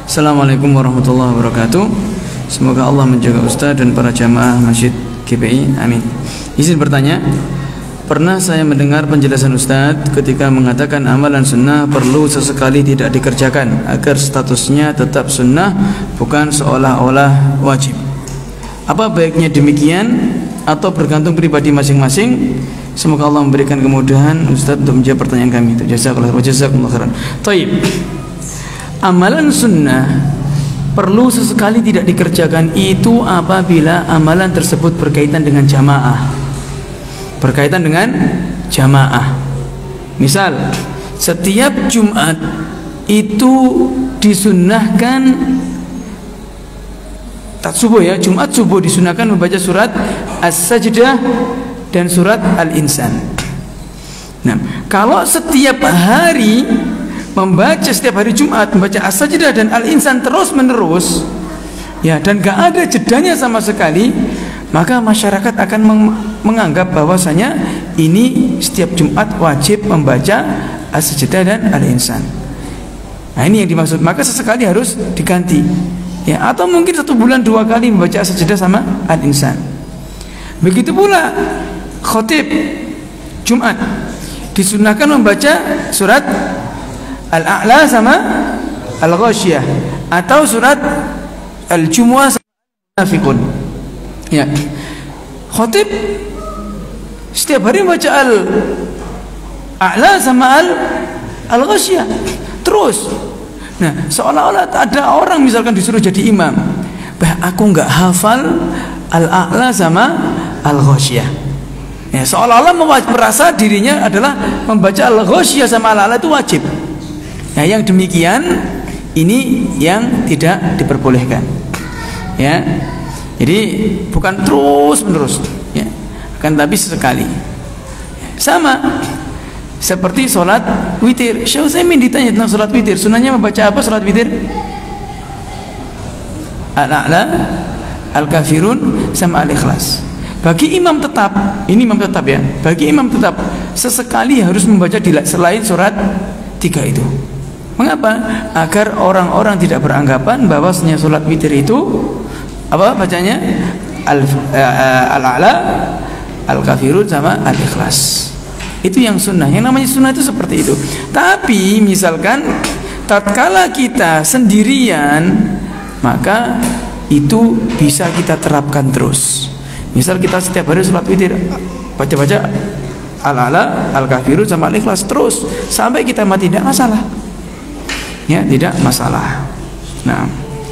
Assalamualaikum warahmatullahi wabarakatuh. Semoga Allah menjaga Ustaz dan para jamaah Masjid GPI. Amin. Izin bertanya. Pernah saya mendengar penjelasan Ustaz ketika mengatakan amalan sunnah perlu sesekali tidak dikerjakan agar statusnya tetap sunnah, bukan seolah-olah wajib. Apa baiknya demikian atau bergantung pribadi masing-masing? Semoga Allah memberikan kemudahan Ustaz untuk menjawab pertanyaan kami. Jazakallahu khairan. Taib. Amalan sunnah perlu sesekali tidak dikerjakan itu apabila amalan tersebut berkaitan dengan jamaah. Berkaitan dengan jamaah. Misal, setiap Jumat itu disunnahkan subuh ya, Jumat subuh disunnahkan membaca surat As-Sajdah dan surat Al-Insan. Nah, kalau setiap hari setiap hari Jumat membaca As-Sajdah dan Al-Insan terus menerus, ya, dan gak ada jedanya sama sekali, maka masyarakat akan menganggap bahwasanya ini setiap Jumat wajib membaca As-Sajdah dan Al-Insan. Nah, ini yang dimaksud. Maka sesekali harus diganti, ya, atau mungkin 1 bulan 2 kali membaca As-Sajdah sama Al-Insan. Begitu pula khotib Jumat disunahkan membaca surat Al-A'la sama Al-Ghasyiyah, atau surat Al-Jumu'ah sama Al-Munafiqun. Ya, khotib setiap hari membaca Al-A'la sama Al-Ghasyiyah terus. Nah, seolah-olah ada orang misalkan disuruh jadi imam, aku nggak hafal Al-A'la sama Al-Ghasyiyah. Ya, seolah-olah merasa dirinya adalah membaca Al-Ghasyiyah sama Al-A'la itu wajib. Nah, yang demikian ini yang tidak diperbolehkan. Ya, jadi bukan terus menerus, ya, akan tapi sesekali. Sama seperti sholat witir. Syekh Utsaimin ditanya tentang sholat witir, sunahnya membaca apa sholat witir? Al-A'la, Al-Kafirun sama Al-Ikhlas. Bagi imam tetap, ini imam tetap ya, bagi imam tetap sesekali harus membaca selain surat 3 itu. Mengapa? Agar orang-orang tidak beranggapan bahwasanya sholat witir itu apa bacanya? Al-A'la, Al-Kafirun sama Al-Ikhlas. Itu yang sunnah. Yang namanya sunnah itu seperti itu. Tapi misalkan tatkala kita sendirian, maka itu bisa kita terapkan terus. Misal kita setiap hari sholat witir baca-baca Al-A'la, Al-Kafirun sama Al-Ikhlas terus sampai kita mati, tidak masalah. Ya, tidak masalah. Nah,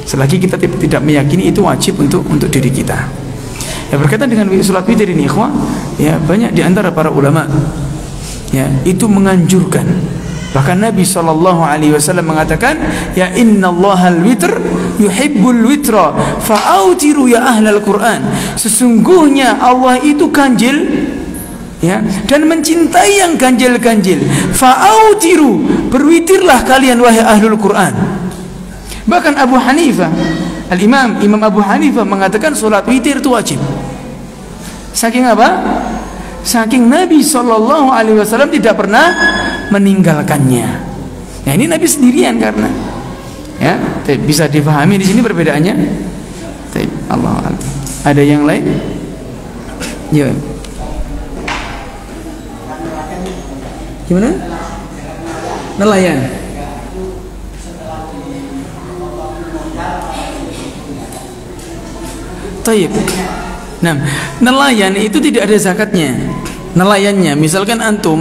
selagi kita tidak meyakini itu wajib untuk diri kita. Ya, berkaitan dengan sholat witir ini, ikhwah, ya, banyak di antara para ulama, ya, itu menganjurkan. Bahkan Nabi SAW mengatakan, ya innallahal witr yuhibbul witra fa'autiru ya ahlal Quran. Sesungguhnya Allah itu ganjil, ya, dan mencintai yang ganjil-ganjil. Fa'autiru, berwitirlah kalian wahai ahlul Quran. Bahkan Abu Hanifah, Imam Abu Hanifah mengatakan sholat witir itu wajib. Saking apa? Saking Nabi SAW tidak pernah meninggalkannya. Nah, ini Nabi sendirian karena, ya, bisa dipahami di sini perbedaannya. Allah, ada yang lain? Ya. Gimana? Nelayan. Taib. Nah, nelayan itu tidak ada zakatnya. Nelayannya, misalkan antum,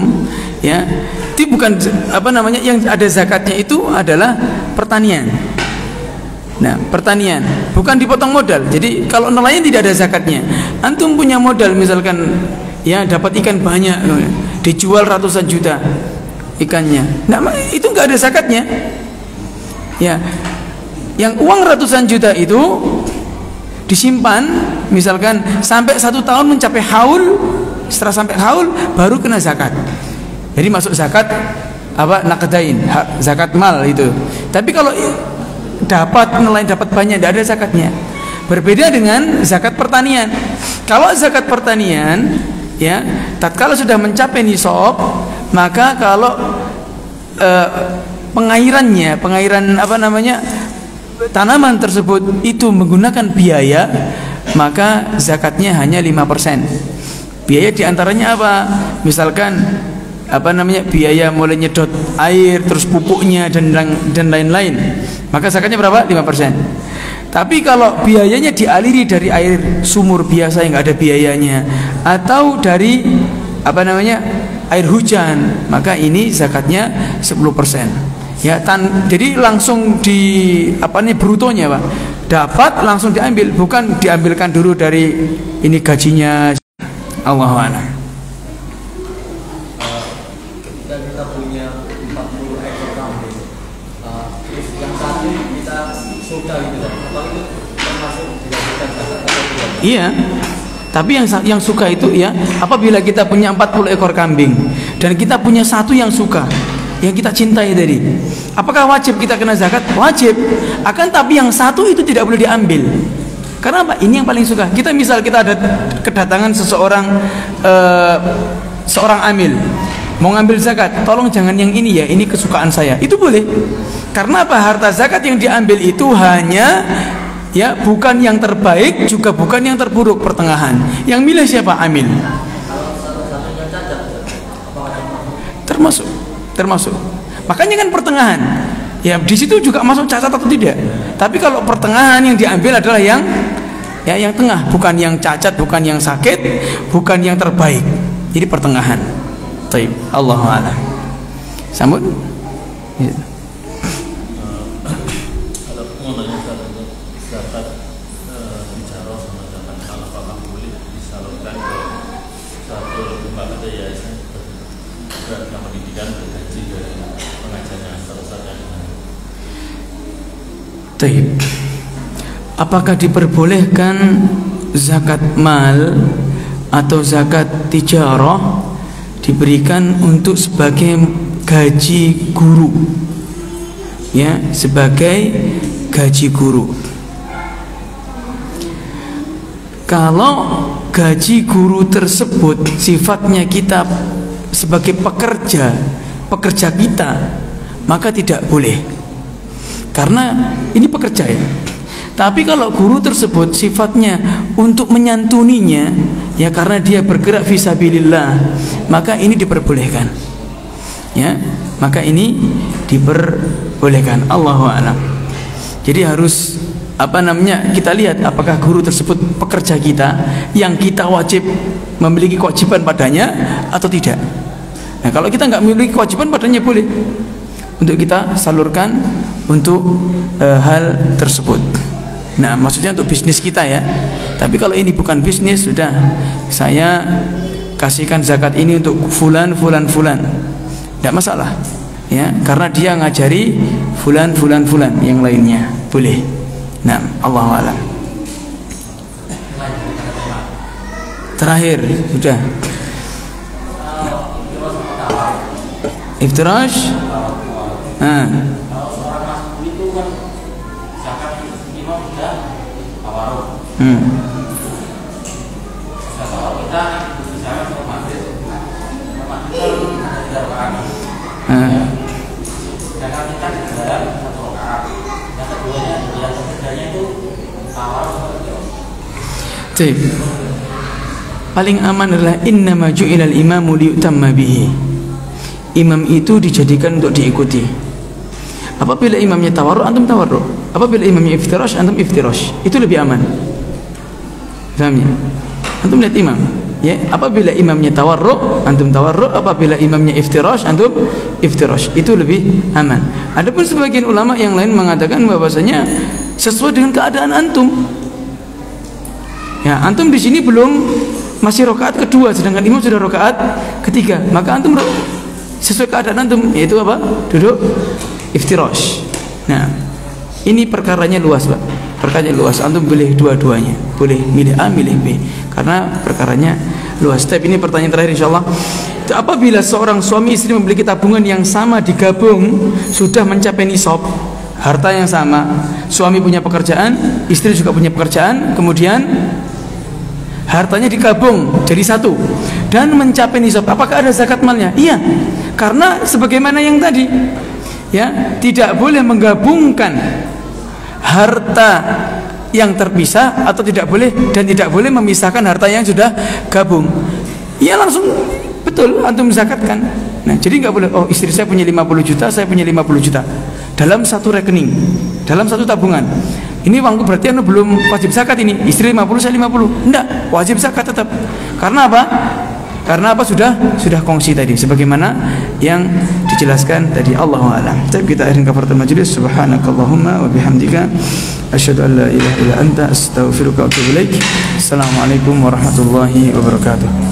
ya, itu bukan apa namanya, yang ada zakatnya itu adalah pertanian. Nah, pertanian bukan dipotong modal. Jadi kalau nelayan tidak ada zakatnya. Antum punya modal misalkan, ya, dapat ikan banyak, dijual ratusan juta ikannya. Nah, itu nggak ada zakatnya. Ya, yang uang ratusan juta itu disimpan misalkan sampai 1 tahun mencapai haul. Setelah sampai haul baru kena zakat. Jadi masuk zakat apa, naqdain, zakat mal itu. Tapi kalau dapat nelayan dapat banyak, tidak ada zakatnya. Berbeda dengan zakat pertanian. Kalau zakat pertanian, ya, tatkala sudah mencapai nisab, maka kalau pengairan apa namanya, tanaman tersebut itu menggunakan biaya, maka zakatnya hanya 5%. Biaya diantaranya apa? Misalkan apa namanya, biaya mulai nyedot air, terus pupuknya dan lain-lain. Maka zakatnya berapa? 5%. Tapi kalau biayanya dialiri dari air sumur biasa yang nggak ada biayanya, atau dari apa namanya, air hujan, maka ini zakatnya 10%. Ya, jadi langsung di apa nih, brutonya, Pak. Dapat langsung diambil, bukan diambilkan dulu dari ini gajinya. Allahu a'lam. Ketika kita punya 40 ekor kambing, terus yang satu kita suka gitu, apa itu termasuk dijadikan zakat atau tidak? Iya. Tapi yang suka itu, ya, apabila kita punya 40 ekor kambing dan kita punya satu yang suka, yang kita cintai tadi, Apakah wajib kita kena zakat? Wajib. Akan tapi yang satu itu tidak boleh diambil. Karena apa? Ini yang paling suka. Kita misal kita ada kedatangan seseorang seorang amil mau ngambil zakat, tolong jangan yang ini ya, ini kesukaan saya. Itu boleh. Karena apa? Harta zakat yang diambil itu hanya ya bukan yang terbaik juga bukan yang terburuk, pertengahan. Yang milih siapa? Amil. Termasuk. Makanya kan pertengahan. Ya di situ juga masuk cacat atau tidak. Tapi kalau pertengahan yang diambil adalah yang tengah, bukan yang cacat, bukan yang sakit, bukan yang terbaik. Jadi pertengahan. Baik, Allahu a'lam. Sambut. Ya. Kalau mau nanya zakat bicara sama zakat hal apakah boleh disalurkan ke satu lembaga yayasan program pendidikan bergaji dari pengajarnya atau saja? Baik. Apakah diperbolehkan zakat mal atau zakat tijarah diberikan untuk sebagai gaji guru? Ya, sebagai gaji guru. Kalau gaji guru tersebut sifatnya kita sebagai pekerja kita, maka tidak boleh. Karena ini pekerja ya. Tapi kalau guru tersebut sifatnya untuk menyantuninya, ya karena dia bergerak fisabilillah, maka ini diperbolehkan. Ya, maka ini diperbolehkan. Allahu a'lam. Jadi harus kita lihat apakah guru tersebut pekerja kita yang kita wajib memiliki kewajiban padanya atau tidak. Nah, kalau kita nggak memiliki kewajiban padanya, boleh untuk kita salurkan untuk hal tersebut. Nah, maksudnya untuk bisnis kita ya. Tapi kalau ini bukan bisnis, sudah saya kasihkan zakat ini untuk fulan, tidak masalah ya, karena dia ngajari fulan yang lainnya, boleh. Nah, Allahu a'lam. Terakhir sudah iftirash. Paling aman adalah innama ju'ilal imamu liyutamma bihi. Imam itu dijadikan untuk diikuti. Apabila imamnya tawarruk, antum tawarruk. Apabila imamnya iftirash, antum iftirash. Itu lebih aman. Paham ya? Antum lihat imam, ya. Apabila imamnya tawarruk, antum tawarruk. Apabila imamnya iftirash, antum iftirash. Itu lebih aman. Adapun sebagian ulama yang lain mengatakan bahwasanya sesuai dengan keadaan antum. Ya, antum di sini masih rakaat kedua, sedangkan imam sudah rakaat ketiga. Maka antum sesuai keadaan antum, yaitu apa? Duduk iftirash. Nah, ini perkaranya luas, Pak. Perkaranya luas. Antum boleh dua-duanya. Boleh milih A, milih B. Karena perkaranya luas. Tapi ini pertanyaan terakhir insyaallah. Apabila seorang suami istri memiliki tabungan yang sama digabung sudah mencapai nisab, harta yang sama, suami punya pekerjaan, istri juga punya pekerjaan, kemudian hartanya digabung jadi satu dan mencapai nisab, apakah ada zakat malnya? Iya, karena sebagaimana yang tadi, ya, tidak boleh menggabungkan harta yang terpisah atau tidak boleh memisahkan harta yang sudah gabung. Ya langsung betul antum zakatkan. Nah, jadi nggak boleh, oh istri saya punya 50 juta, saya punya 50 juta dalam satu rekening, dalam satu tabungan. Ini uangku berarti anu belum wajib zakat ini. Istri 50, saya 50. Enggak, wajib zakat tetap. Karena apa? Karena apa? Sudah kongsi tadi sebagaimana yang dijelaskan tadi. Allahu a'lam. Kita akhirin kafaratul majlis. Subhanakallahumma wa bihamdika asyhadu an la ilaha illa anta astaghfiruka wa atubu ilaik. Assalamualaikum warahmatullahi wabarakatuh.